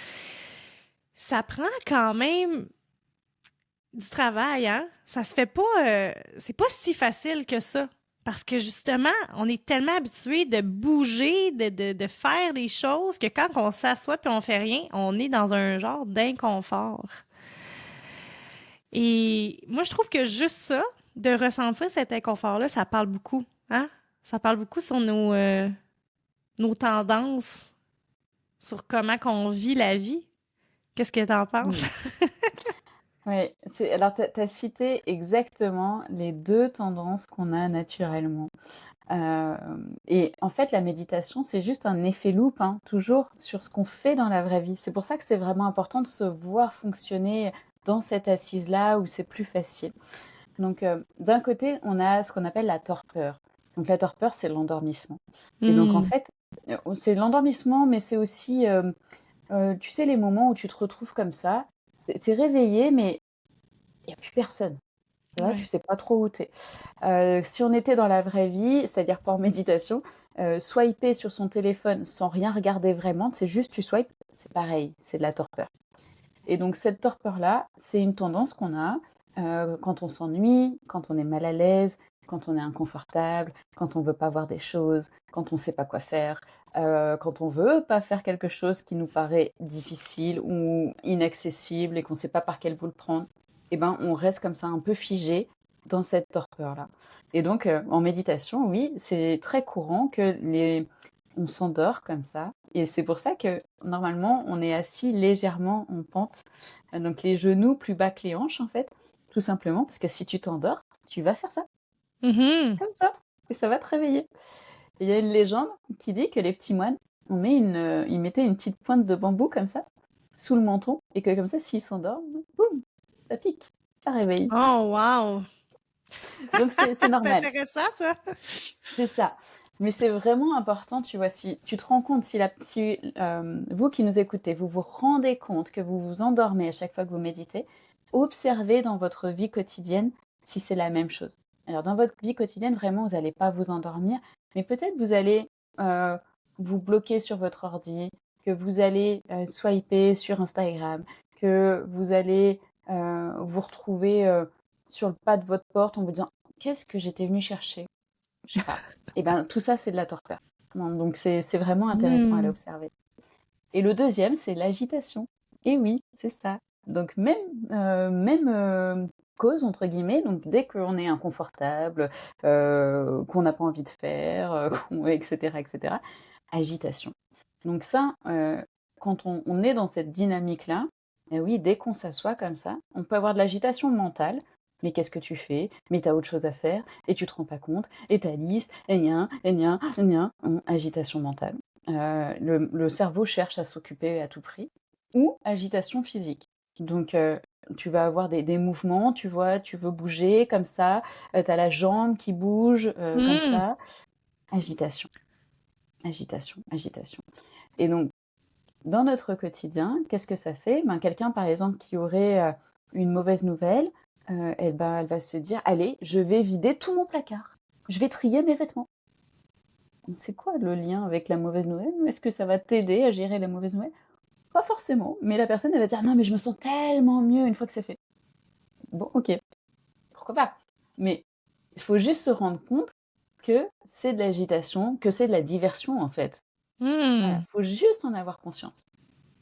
Ça prend quand même du travail, hein? Ça se fait pas, c'est pas si facile que ça. Parce que justement, on est tellement habitué de bouger, de faire des choses que quand on s'assoit puis on fait rien, on est dans un genre d'inconfort. Et moi, je trouve que juste ça, de ressentir cet inconfort-là, ça parle beaucoup, hein? Ça parle beaucoup sur nos tendances, sur comment qu'on vit la vie. Qu'est-ce que t'en penses? Mmh. Ouais, alors tu as cité exactement les 2 tendances qu'on a naturellement. Et en fait, la méditation, c'est juste un effet loupe, hein, toujours sur ce qu'on fait dans la vraie vie. C'est pour ça que c'est vraiment important de se voir fonctionner dans cette assise-là où c'est plus facile. Donc, d'un côté, on a ce qu'on appelle la torpeur. Donc la torpeur, c'est l'endormissement. Et donc en Hmm. fait, c'est l'endormissement, mais c'est aussi, tu sais, les moments où tu te retrouves comme ça, tu es réveillé, mais il y a plus personne. Tu vois? Tu Ouais. sais pas trop où tu es. Si on était dans la vraie vie, c'est-à-dire pas en méditation, swiper sur son téléphone sans rien regarder vraiment, c'est juste tu swipes, c'est pareil, c'est de la torpeur. Et donc cette torpeur-là, c'est une tendance qu'on a, quand on s'ennuie, quand on est mal à l'aise, quand on est inconfortable, quand on veut pas voir des choses, quand on sait pas quoi faire, quand on veut pas faire quelque chose qui nous paraît difficile ou inaccessible et qu'on sait pas par quel bout le prendre. Et ben, on reste comme ça un peu figé dans cette torpeur-là. Et donc, en méditation, oui, c'est très courant que on s'endort comme ça et c'est pour ça que normalement, on est assis légèrement en pente, donc les genoux plus bas que les hanches, en fait, tout simplement parce que si tu t'endors, tu vas faire ça, Mhm. comme ça et ça va te réveiller. Et il y a une légende qui dit que les petits moines, ils mettaient une petite pointe de bambou comme ça, sous le menton et que comme ça, s'ils s'endorment, boum, ça pique, ça réveille. Oh, wow! Donc c'est C'est normal. intéressant, ça. C'est ça. Mais c'est vraiment important, tu vois, si tu te rends compte, si vous qui nous écoutez, vous vous rendez compte que vous vous endormez à chaque fois que vous méditez, observez dans votre vie quotidienne si c'est la même chose. Alors, dans votre vie quotidienne, vraiment, vous n'allez pas vous endormir, mais peut-être vous allez euh, vous bloquer sur votre ordi, que vous allez swiper sur Instagram, que vous allez vous retrouver sur le pas de votre porte en vous disant qu'est-ce que j'étais venu chercher? Je sais pas. Et ben tout ça, c'est de la torpeur. Non, donc c'est vraiment intéressant à Hmm. l'observer. Et le deuxième, c'est l'agitation. Et oui, c'est ça. Donc même cause, entre guillemets, donc dès qu'on est inconfortable, qu'on n'a pas envie de faire, etc., etc., agitation. Donc ça, quand on est dans cette dynamique-là, et oui, dès qu'on s'assoit comme ça, on peut avoir de l'agitation mentale. Mais qu'est-ce que tu fais? Mais t'as autre chose à faire, et tu te rends pas compte, et ta liste, et gna, agitation mentale. Le cerveau cherche à s'occuper à tout prix. Ou agitation physique. Donc, tu vas avoir des mouvements, tu vois, tu veux bouger comme ça, tu as la jambe qui bouge comme Hmm. ça. Agitation, agitation, agitation. Et donc, dans notre quotidien, qu'est-ce que ça fait? Ben, quelqu'un, par exemple, qui aurait une mauvaise nouvelle, eh ben, elle va se dire, allez, je vais vider tout mon placard. Je vais trier mes vêtements. C'est quoi le lien avec la mauvaise nouvelle? Est-ce que ça va t'aider à gérer la mauvaise nouvelle? Pas forcément, mais la personne, elle va dire: «Non, mais je me sens tellement mieux une fois que c'est fait». Bon, OK, pourquoi pas? Mais il faut juste se rendre compte que c'est de l'agitation, que c'est de la diversion, en fait. Voilà, Hmm. faut juste en avoir conscience,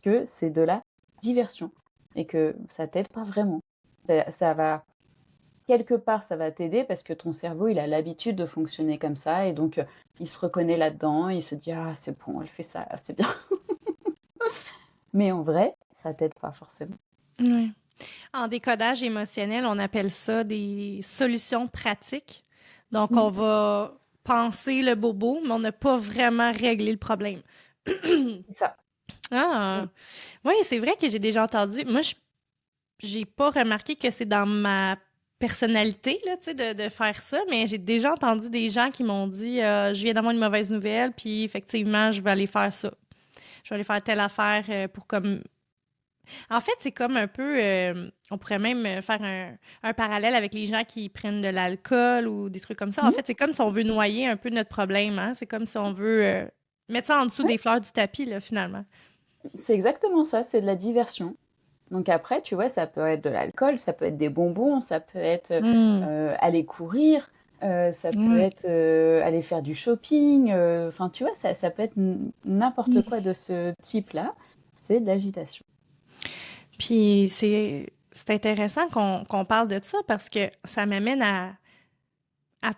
que c'est de la diversion et que ça t'aide pas vraiment. Ça va quelque part, ça va t'aider parce que ton cerveau, il a l'habitude de fonctionner comme ça et donc il se reconnaît là-dedans, il se dit: «Ah, c'est bon, elle fait ça, c'est bien». Mais en vrai, ça t'aide pas forcément. Ouais. En décodage émotionnel, on appelle ça des solutions pratiques. Donc, Mmh, on va penser le bobo, mais on n'a pas vraiment réglé le problème. c'est ça. Mmh. Ah, oui, c'est vrai que j'ai déjà entendu. Moi, j'ai pas remarqué que c'est dans ma personnalité, là, tu sais, de faire ça, mais j'ai déjà entendu des gens qui m'ont dit je viens d'avoir une mauvaise nouvelle, puis effectivement, je vais aller faire ça. Je vais aller faire telle affaire pour comme en fait, c'est comme un peu, on pourrait même faire un parallèle avec les gens qui prennent de l'alcool ou des trucs comme ça. En Mmh. fait, c'est comme si on veut noyer un peu notre problème, hein. C'est comme si on veut mettre ça en dessous Ouais. des fleurs du tapis, là, finalement. C'est exactement ça, c'est de la diversion. Donc après, tu vois, ça peut être de l'alcool, ça peut être des bonbons, ça peut être Hmm. aller courir, ça peut Ouais. être aller faire du shopping. Enfin, tu vois, ça peut être n'importe Hmm. quoi de ce type-là. C'est de l'agitation. Puis c'est intéressant qu'on parle de ça parce que ça m'amène à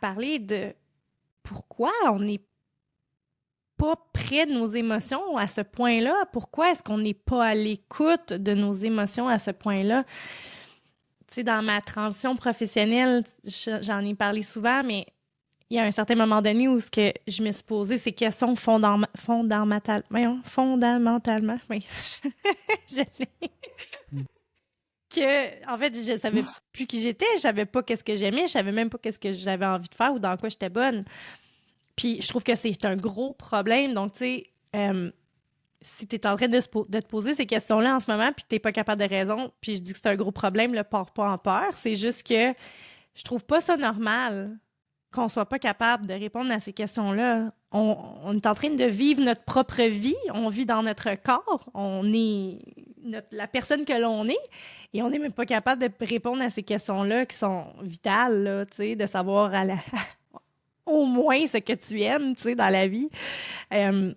parler de pourquoi on n'est pas près de nos émotions à ce point-là. Pourquoi est-ce qu'on n'est pas à l'écoute de nos émotions à ce point-là? Tu sais, dans ma transition professionnelle, j'en ai parlé souvent, mais il y a un certain moment donné où ce que je me suis posé ces questions fondamentalement, oui, je l'ai. Que, en fait, je savais plus qui j'étais, je savais pas qu'est-ce que j'aimais, je savais même pas qu'est-ce que j'avais envie de faire ou dans quoi j'étais bonne. Puis je trouve que c'est un gros problème. Donc, tu sais, si tu es en train de te poser ces questions-là en ce moment, puis que tu n'es pas capable de raison, puis je dis que c'est un gros problème, le pars pas en peur. C'est juste que je trouve pas ça normal qu'on soit pas capable de répondre à ces questions-là. On est en train de vivre notre propre vie, on vit dans notre corps, on est la personne que l'on est, et on n'est même pas capable de répondre à ces questions-là qui sont vitales, là, tu sais, de savoir au moins ce que tu aimes, tu sais, dans la vie. Euh,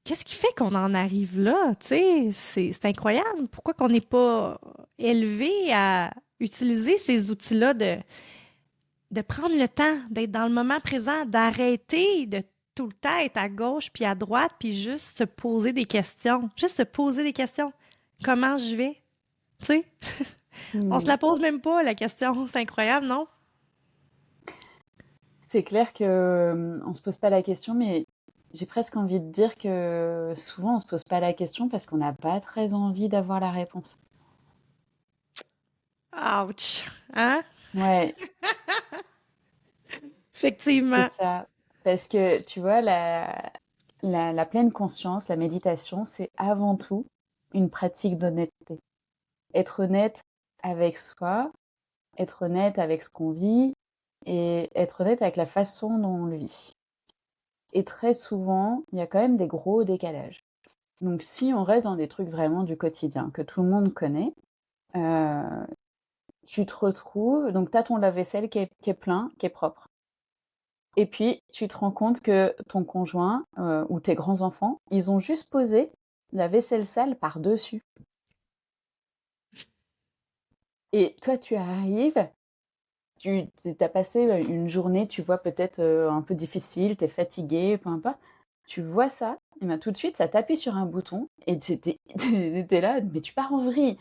Qu'est-ce qui fait qu'on en arrive là? Tu sais, c'est incroyable. Pourquoi qu'on n'est pas élevé à utiliser ces outils-là de prendre le temps, d'être dans le moment présent, d'arrêter de tout le temps être à gauche puis à droite, puis juste se poser des questions. Juste se poser des questions. Comment je vais? Tu sais? On se Hmm. la pose même pas, la question. C'est incroyable, non? C'est clair que on se pose pas la question, mais j'ai presque envie de dire que souvent on se pose pas la question parce qu'on n'a pas très envie d'avoir la réponse. Ouch! Hein? Ouais, c'est Effectivement. ça. Parce que, tu vois, la pleine conscience, la méditation, c'est avant tout une pratique d'honnêteté. Être honnête avec soi, être honnête avec ce qu'on vit et être honnête avec la façon dont on le vit. Et très souvent, il y a quand même des gros décalages. Donc si on reste dans des trucs vraiment du quotidien, que tout le monde connaît, euh, tu te retrouves, donc tu as ton lave-vaisselle qui est plein, qui est propre. Et puis, tu te rends compte que ton conjoint ou tes grands-enfants, ils ont juste posé la vaisselle sale par-dessus. Et toi, tu arrives, tu as passé une journée, tu vois, peut-être un peu difficile, tu es fatigué, peu importe. Tu vois ça, et bien tout de suite, ça t'appuie sur un bouton, et t'es là, mais tu pars en vrille.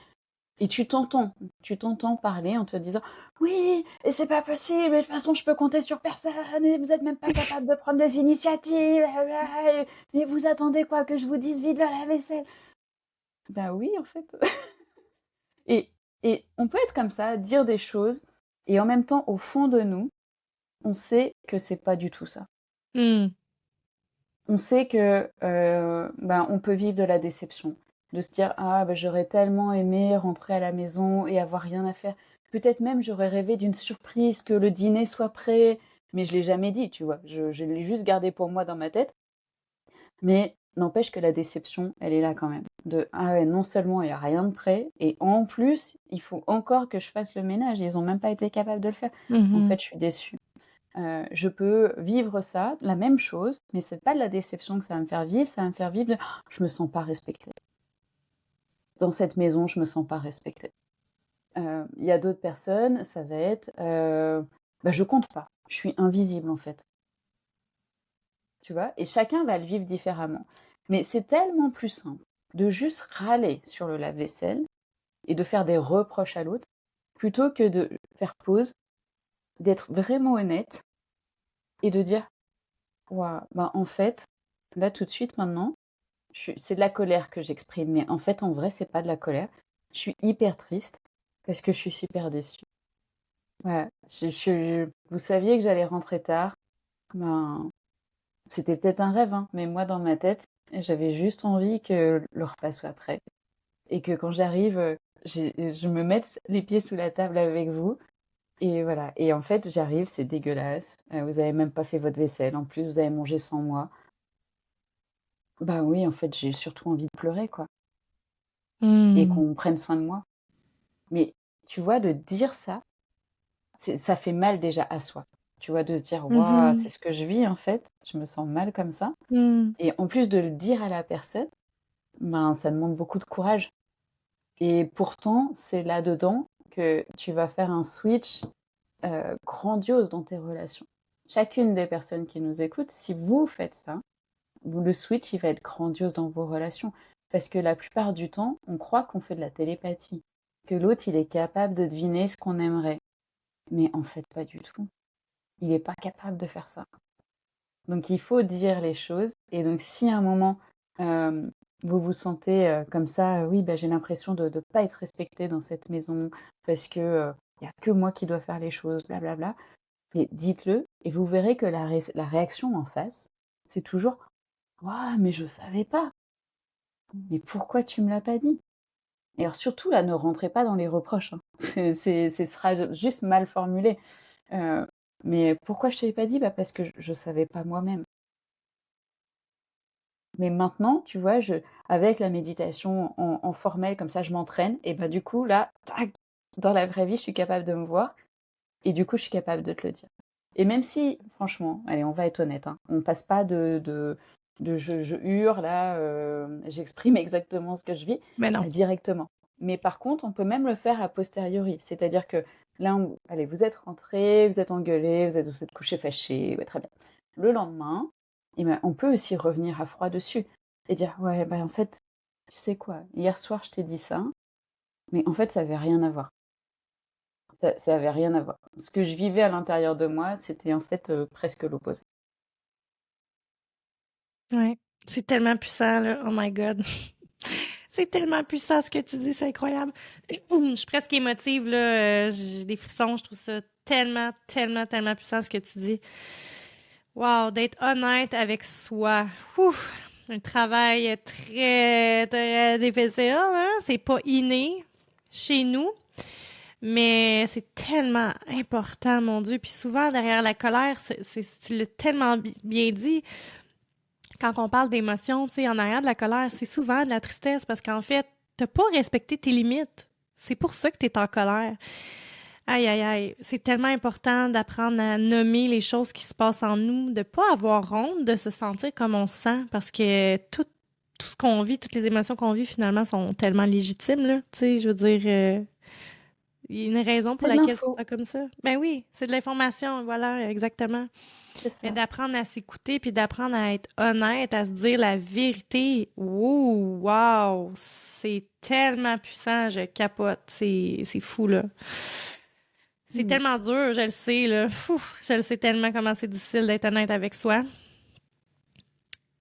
Et tu t'entends parler en te disant: «Oui, et c'est pas possible, et de toute façon, je peux compter sur personne, et vous êtes même pas capable de prendre des initiatives, et vous attendez quoi? Que je vous dise vite la vaisselle?» Bah oui, en fait. Et, et on peut être comme ça, dire des choses, et en même temps, au fond de nous, on sait que c'est pas du tout ça. Hmm. On sait que ben, on peut vivre de la déception, de se dire ah ben, j'aurais tellement aimé rentrer à la maison et avoir rien à faire. Peut-être même j'aurais rêvé d'une surprise, que le dîner soit prêt, mais je l'ai jamais dit, tu vois. Je l'ai juste gardé pour moi dans ma tête. Mais n'empêche que la déception, elle est là quand même. De ah ouais, non seulement il y a rien de prêt, et en plus il faut encore que je fasse le ménage. Ils ont même pas été capables de le faire. En Mhm. fait, je suis déçue. Je peux vivre ça, la même chose, mais c'est pas de la déception que ça va me faire vivre, ça va me faire vivre de «Oh, je me sens pas respectée. Dans cette maison, je me sens pas respectée. Il y a d'autres personnes, ça va être bah, je compte pas, je suis invisible en fait, tu vois. Et chacun va le vivre différemment. Mais c'est tellement plus simple de juste râler sur le lave-vaisselle et de faire des reproches à l'autre plutôt que de faire pause, d'être vraiment honnête et de dire waouh, bah en fait, là tout de suite maintenant, c'est de la colère que j'exprime, mais en fait, en vrai, c'est pas de la colère. Je suis hyper triste parce que je suis super déçue. Ouais, vous saviez que j'allais rentrer tard. Ben, c'était peut-être un rêve, hein, mais moi, dans ma tête, j'avais juste envie que le repas soit prêt et que quand j'arrive, je me mette les pieds sous la table avec vous. Et voilà. Et en fait, j'arrive, c'est dégueulasse. Vous avez même pas fait votre vaisselle. En plus, vous avez mangé sans moi. Bah oui, en fait, j'ai surtout envie de pleurer, quoi. Et Hmm. qu'on prenne soin de moi. Mais tu vois, de dire ça, ça fait mal déjà à soi. Tu vois, de se dire: «Waouh, c'est Mhm. ce que je vis en fait, je me sens mal comme ça», Hmm. et en plus de le dire à la personne, ben, ça demande beaucoup de courage, et pourtant, c'est là-dedans que tu vas faire un switch, grandiose dans tes relations. Chacune des personnes qui nous écoutent, si vous faites ça, le switch, il va être grandiose dans vos relations. Parce que la plupart du temps, on croit qu'on fait de la télépathie, que l'autre, il est capable de deviner ce qu'on aimerait. Mais en fait, pas du tout. Il n'est pas capable de faire ça. Donc, il faut dire les choses. Et donc, si à un moment, euh, vous vous sentez comme ça, oui, bah, j'ai l'impression de ne pas être respectée dans cette maison parce que il n'y a que moi qui dois faire les choses, blablabla. Mais dites-le et vous verrez que la réaction en face, c'est toujours «Waouh, mais je savais pas. Mais pourquoi tu me l'as pas dit?» Et alors surtout là, ne rentrez pas dans les reproches, hein. Ce sera juste mal formulé. Heu, mais pourquoi je t'avais pas dit? Bah, parce que je savais pas moi-même. Mais maintenant, tu vois, avec la méditation en formel comme ça, je m'entraîne et bah, du coup là, tac, dans la vraie vie, je suis capable de me voir et du coup, je suis capable de te le dire. Et même si franchement, allez, on va être honnête, hein, on passe pas de je hurle là, j'exprime exactement ce que je vis, Mais non. directement. Mais par contre, on peut même le faire a posteriori. C'est-à-dire que là, allez, vous êtes rentrés, vous êtes engueulés, vous êtes couchés fâchés, ouais, très bien. Le lendemain, et ben, on peut aussi revenir à froid dessus et dire: «Ouais, bah, en fait, tu sais quoi? Hier soir, je t'ai dit ça, mais en fait, ça avait rien à voir. Ça avait rien à voir. Ce que je vivais à l'intérieur de moi, c'était en fait, presque l'opposé». Ouais. C'est tellement puissant, là. Oh my God. C'est tellement puissant ce que tu dis, c'est incroyable. Je suis presque émotive, là. J'ai des frissons. Je trouve ça tellement, tellement, tellement puissant ce que tu dis. Wow, d'être honnête avec soi. Ouf, un travail très, très difficile, hein? C'est pas inné chez nous, mais c'est tellement important, mon Dieu. Puis souvent, derrière la colère, tu l'as tellement bien dit, quand on parle d'émotions, tu sais, en arrière de la colère, c'est souvent de la tristesse parce qu'en fait, t'as pas respecté tes limites. C'est pour ça que t'es en colère. Aïe, aïe, aïe. C'est tellement important d'apprendre à nommer les choses qui se passent en nous, de pas avoir honte de se sentir comme on se sent parce que tout ce qu'on vit, toutes les émotions qu'on vit finalement sont tellement légitimes, là. Tu sais, je veux dire, il y a une raison pour C'est de laquelle tu te l'info, sens comme ça. Ben oui, c'est de l'information, voilà, exactement. c'est Mais ça. d'apprendre à s'écouter puis d'apprendre à être honnête, à se dire la vérité. Ouh, wow, c'est tellement puissant, je capote. C'est fou, là. C'est Mm. tellement dur, je le sais, là. Fou, je le sais tellement comment c'est difficile d'être honnête avec soi.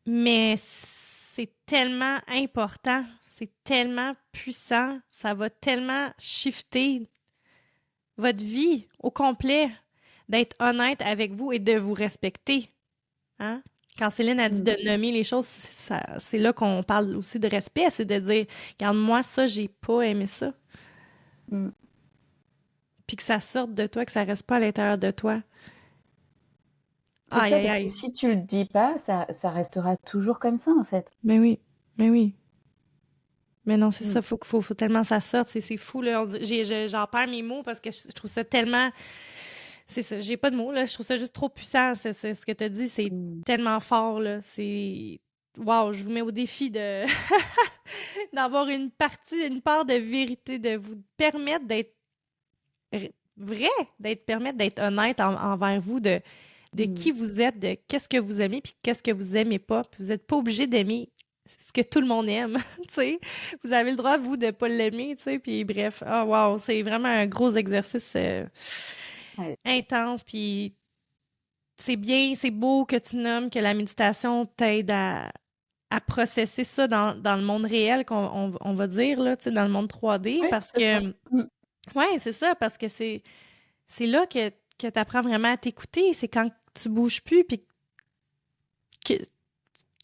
Mais c'est tellement important, c'est tellement puissant, ça va tellement shifter votre vie au complet d'être honnête avec vous et de vous respecter. Hein? Quand Céline a dit Mm. de nommer les choses, c'est là qu'on parle aussi de respect, c'est de dire, regarde, moi, ça, j'ai pas aimé ça. Mm. Puis que ça sorte de toi, que ça reste pas à l'intérieur de toi. C'est Aïe, ça, aïe, parce que aïe. si tu le dis pas, ça restera toujours comme ça, en fait. Mais oui, mais oui. Mais non, c'est Mm. ça, faut tellement ça sorte, c'est fou, là. J'en perds mes mots parce que je trouve ça tellement. C'est ça, j'ai pas de mots, là. Je trouve ça juste trop puissant. Ce que tu as dit, c'est Mm. tellement fort, là. C'est. Waouh, je vous mets au défi de d'avoir une partie, une part de vérité, de vous permettre d'être vrai, permettre d'être honnête envers vous, de qui Mm. vous êtes, de qu'est-ce que vous aimez, puis qu'est-ce que vous aimez pas. Puis vous n'êtes pas obligé d'aimer ce que tout le monde aime, tu sais. Vous avez le droit, vous, de pas l'aimer, tu sais. Puis bref, ah wow, c'est vraiment un gros exercice Ouais. intense. Puis c'est bien, c'est beau que tu nommes que la méditation t'aide à processer ça dans le monde réel, on va dire, là, tu sais, dans le monde 3D, Oui, parce c'est ça. que, Mm. ouais, c'est ça, parce que c'est là que tu apprends vraiment à t'écouter. C'est quand tu bouges plus, puis que,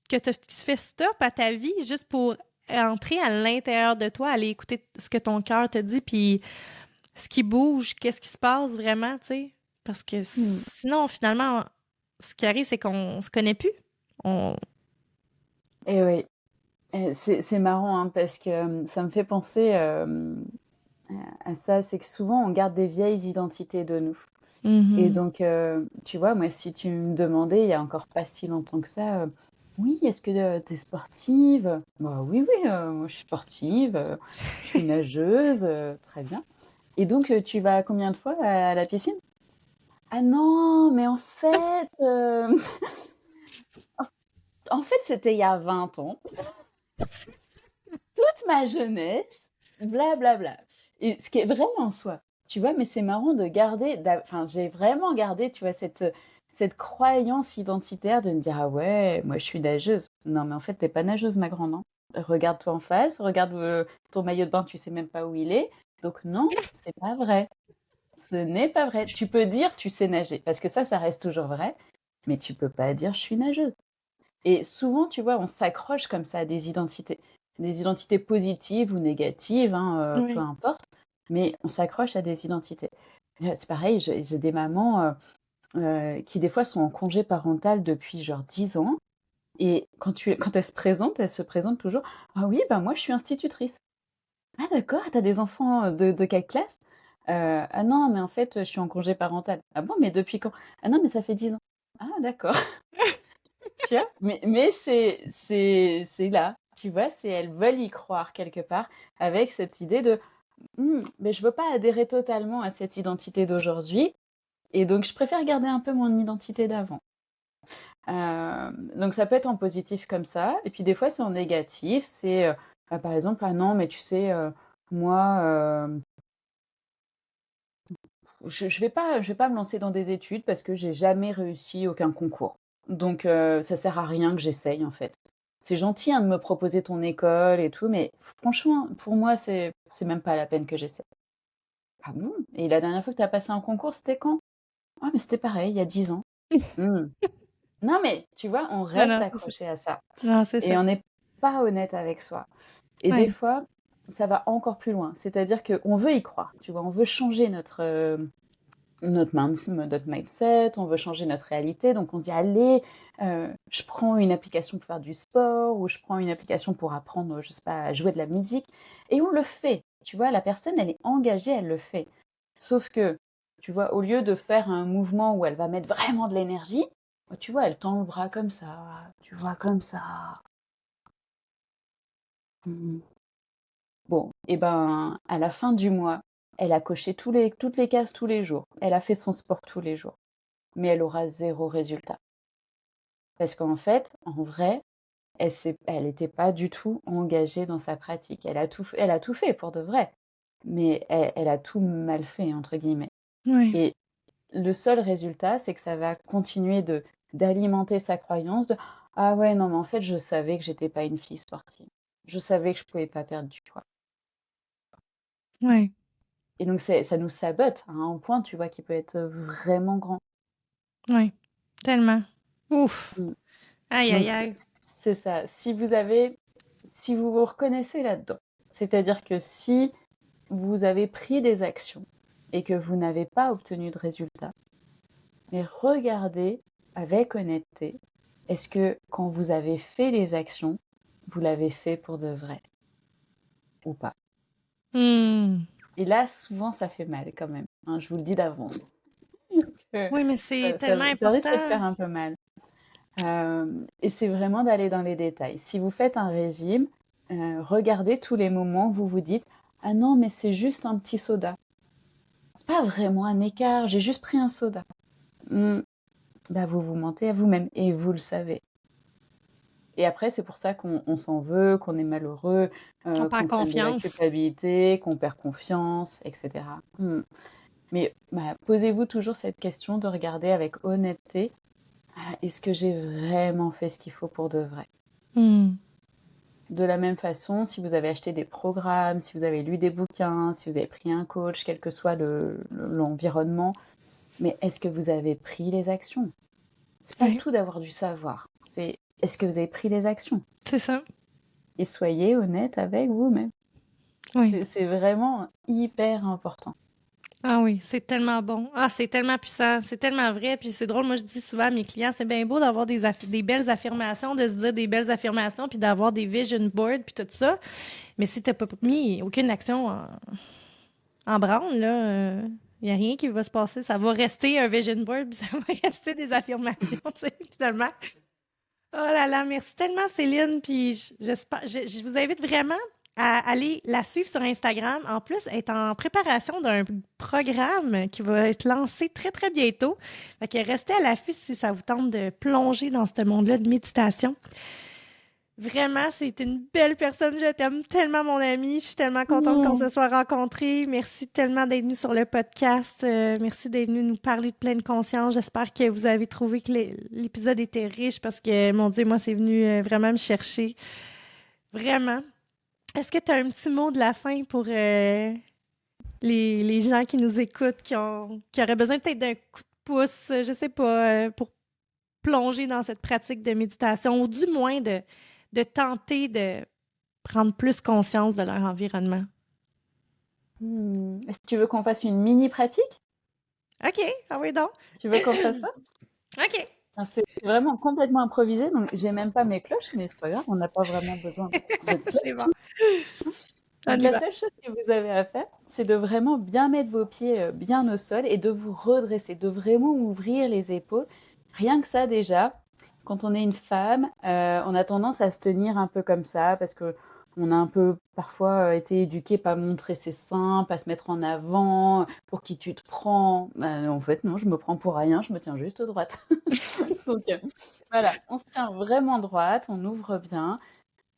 tu fais stop à ta vie juste pour entrer à l'intérieur de toi, aller écouter ce que ton cœur te dit, puis ce qui bouge, qu'est-ce qui se passe vraiment, tu sais. Parce que Mm. sinon, finalement, ce qui arrive, c'est qu'on se connaît plus. On... Et oui. C'est marrant, hein, parce que ça me fait penser à ça, c'est que souvent on garde des vieilles identités de nous. Et Mhm. donc, tu vois, moi, si tu me demandais il y a encore pas si longtemps que ça, oui, est-ce que tu es sportive? Bah oui, oui, moi je suis sportive, je suis nageuse, très bien. Et donc, tu vas combien de fois à la piscine? Ah non, mais en fait, en fait, c'était il y a 20 ans. Toute ma jeunesse, blablabla. Et ce qui est vrai en soi, tu vois, mais c'est marrant de garder, enfin, j'ai vraiment gardé, tu vois, cette croyance identitaire de me dire, ah ouais, moi je suis nageuse. Non, mais en fait, t'es pas nageuse, ma grande, hein. Regarde-toi en face, regarde ton maillot de bain, tu sais même pas où il est. Donc non, c'est pas vrai. Ce n'est pas vrai. Tu peux dire tu sais nager, parce que ça reste toujours vrai, mais tu peux pas dire je suis nageuse. Et souvent, tu vois, on s'accroche comme ça à des identités positives ou négatives, hein, peu Oui. importe, mais on s'accroche à des identités. C'est pareil, j'ai des mamans qui des fois sont en congé parental depuis genre 10 ans, et quand elles se présentent toujours, ah oui, ben moi je suis institutrice. Ah d'accord, t'as des enfants de quelle classe? Ah non, mais en fait, je suis en congé parental. Ah bon, mais depuis quand? Ah non, mais ça fait 10 ans. Ah d'accord. Tu vois? Mais c'est là, tu vois? C'est elles veulent y croire quelque part avec cette idée de: mais je veux pas adhérer totalement à cette identité d'aujourd'hui et donc je préfère garder un peu mon identité d'avant». Donc ça peut être en positif comme ça et puis des fois c'est en négatif, c'est, par exemple: «Ah non, mais tu sais, moi, je vais pas me lancer dans des études parce que j'ai jamais réussi aucun concours. Donc ça sert à rien que j'essaye, en fait. C'est gentil, hein, de me proposer ton école et tout, mais franchement, pour moi, c'est même pas la peine que j'essaie. Ah bon? Et la dernière fois que tu as passé un concours, c'était quand? Ah mais c'était pareil, il y a 10 ans. Mmh. Non, mais tu vois, on Non, reste non, c'est ça. accroché à ça Non, c'est et ça. on n'est pas honnête avec soi et des Ouais. fois, ça va encore plus loin. C'est-à-dire qu'on veut y croire, tu vois? On veut changer notre mindset, on veut changer notre réalité, donc on dit: «Allez, je prends une application pour faire du sport ou je prends une application pour apprendre, je sais pas, à jouer de la musique» et on le fait, tu vois? La personne, elle est engagée, elle le fait. Sauf que, tu vois, au lieu de faire un mouvement où elle va mettre vraiment de l'énergie, bah, tu vois, elle tend le bras comme ça, tu vois? Comme ça. Mmh. Bon et ben, à la fin du mois, elle a coché toutes les cases tous les jours. Elle a fait son sport tous les jours, mais elle aura zéro résultat. Parce qu'en fait, en vrai, elle était pas du tout engagée dans sa pratique. Elle a tout fait pour de vrai, mais elle a tout «mal fait» entre guillemets Ouais. et le seul résultat, c'est que ça va continuer de d'alimenter sa croyance de: «Ah ouais, non, mais en fait, je savais que j'étais pas une fille sportive. Je savais que je pouvais pas perdre du poids» Ouais. et donc ça nous sabote à un point, tu vois, qui peut être vraiment grand. Ouais. Tellement. Ouf! Mmh. Aïe, aïe, Donc aïe. c'est ça. Si vous vous reconnaissez là-dedans, c'est-à-dire que si vous avez pris des actions et que vous n'avez pas obtenu de résultat, mais regardez avec honnêteté, est-ce que quand vous avez fait les actions, vous l'avez fait pour de vrai ou pas? Mmh. Et là, souvent, ça fait mal quand même, hein, je vous le dis d'avance. Heu, Oui, mais c'est ça tellement ça risque de important. faire un peu mal. Et c'est vraiment d'aller dans les détails. Si vous faites un régime, regardez tous les moments où vous vous dites: «Ah non, mais c'est juste un petit soda. C'est pas vraiment un écart, j'ai juste pris un soda». Mmh, bah, vous vous mentez à vous-même et vous le savez. Et après, c'est pour ça qu'on s'en veut, qu'on est malheureux, On perd qu'on prenne de la confiance. culpabilité, qu'on perd confiance et cetera. Mais bah, posez-vous toujours cette question de regarder avec honnêteté: «Ah, est-ce que j'ai vraiment fait ce qu'il faut pour de vrai?» Mmh. De la même façon, si vous avez acheté des programmes, si vous avez lu des bouquins, si vous avez pris un coach, quel que soit l'environnement, mais est-ce que vous avez pris les actions? C'est pas Ouais, tout d'avoir du savoir, c'est est-ce que vous avez pris les actions? c'est ça. Et soyez honnête avec vous-même. Oui. C'est vraiment hyper important. Ah oui, c'est tellement bon. Ah, c'est tellement puissant, c'est tellement vrai. Puis c'est drôle, moi je dis souvent à mes clients, c'est bien beau d'avoir des belles affirmations, de se dire des belles affirmations, puis d'avoir des vision boards, puis tout ça. Mais si t'as pas mis aucune action en branle, là, il n'y a rien qui va se passer. Ça va rester un vision board, puis ça va rester des affirmations, tu sais, finalement. Oh là là, merci tellement Céline, puis je vous invite vraiment à aller la suivre sur Instagram. En plus, elle est en préparation d'un programme qui va être lancé très, très bientôt. Fait que restez à l'affût si ça vous tente de plonger dans ce monde-là de méditation. Vraiment, c'est une belle personne. Je t'aime tellement, mon amie. Je suis tellement contente qu'on Mmh. se soit rencontrés. Merci tellement d'être venu sur le podcast. Merci d'être venu nous parler de pleine conscience. J'espère que vous avez trouvé que l'épisode était riche parce que, mon Dieu, moi, c'est venu vraiment me chercher. Vraiment. Est-ce que tu as un petit mot de la fin pour les gens qui nous écoutent, qui auraient besoin peut-être d'un coup de pouce, je sais pas, pour plonger dans cette pratique de méditation ou du moins de tenter de prendre plus conscience de leur environnement. Est-ce que tu veux qu'on fasse une mini pratique? OK, ah oui donc. Tu veux qu'on fasse ça? OK, Ah, c'est vraiment complètement improvisé, donc j'ai même pas mes cloches, mais c'est pas grave, on n'a pas vraiment besoin de c'est cloches. bon. On Donc y la va. seule chose que vous avez à faire, c'est de vraiment bien mettre vos pieds, bien au sol et de vous redresser, de vraiment ouvrir les épaules. Rien que ça déjà, quand on est une femme, on a tendance à se tenir un peu comme ça parce qu'on a un peu parfois, été éduqué, pas montrer ses seins, pas se mettre en avant, «Pour qui tu te prends?» Bah, en fait non, je me prends pour rien, je me tiens juste droite. Donc voilà, on se tient vraiment droite, on ouvre bien.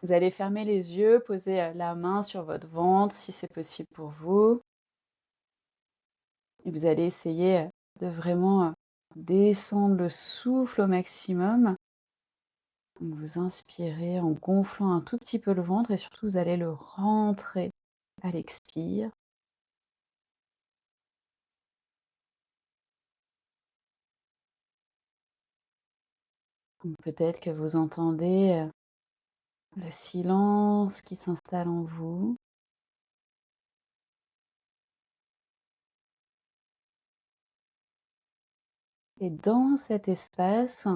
Vous allez fermer les yeux, poser, la main sur votre ventre si c'est possible pour vous et vous allez essayer, de vraiment, descendre le souffle au maximum. Donc vous inspirez en gonflant un tout petit peu le ventre et surtout vous allez le rentrer à l'expire. Ou peut-être que vous entendez, le silence qui s'installe en vous. Et dans cet espace,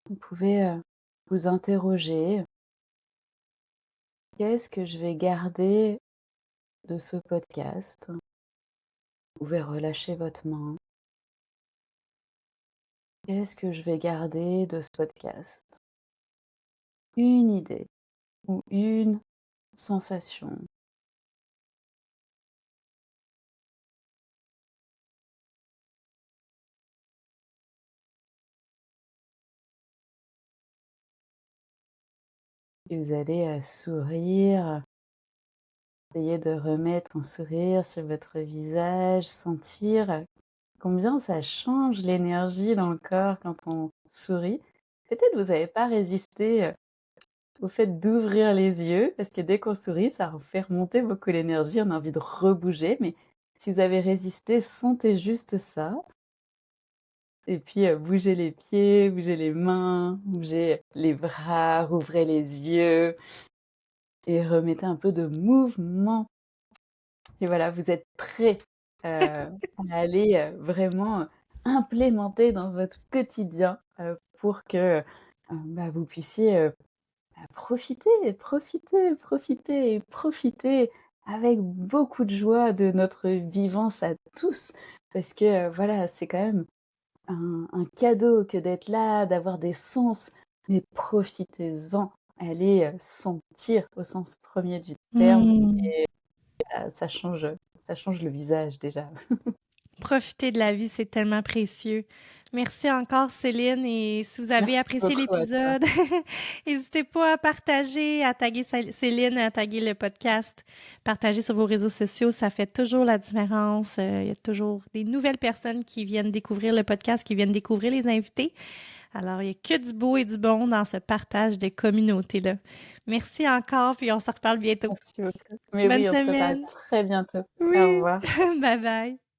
vous pouvez, vous interroger: «Qu'est-ce que je vais garder de ce podcast?» Vous pouvez relâcher votre main. «Qu'est-ce que je vais garder de ce podcast?» Une idée ou une sensation. Et vous allez, sourire, essayer de remettre un sourire sur votre visage, sentir, combien ça change l'énergie dans le corps quand on sourit. Peut-être vous n'avez pas résisté, au fait d'ouvrir les yeux, parce que dès qu'on sourit, ça fait remonter beaucoup l'énergie, on a envie de rebouger, mais si vous avez résisté, sentez juste ça et puis, bougez les pieds, bougez les mains, bougez les bras, rouvrez les yeux et remettez un peu de mouvement et voilà, vous êtes prêts, à aller, vraiment, implémenter dans votre quotidien, pour que, bah, vous puissiez, profiter, profiter, profiter et profiter avec beaucoup de joie de notre vivance à tous. Parce que, voilà, c'est quand même un cadeau que d'être là, d'avoir des sens, mais profitez-en. Allez, sentir au sens premier du terme, Mmh. ça change le visage déjà. Profiter de la vie, c'est tellement précieux. Merci encore Céline et si vous avez Merci apprécié beaucoup à toi. l'épisode, n'hésitez pas à partager, à taguer Céline, à taguer le podcast, partager sur vos réseaux sociaux, ça fait toujours la différence. Il y a toujours des nouvelles personnes qui viennent découvrir le podcast, qui viennent découvrir les invités. Alors, il n'y a que du beau et du bon dans ce partage de communauté-là. Merci encore, puis on se reparle bientôt. Merci beaucoup. Mais Bonne oui, on se reparle semaine. très bientôt. Au Oui, revoir. bye bye.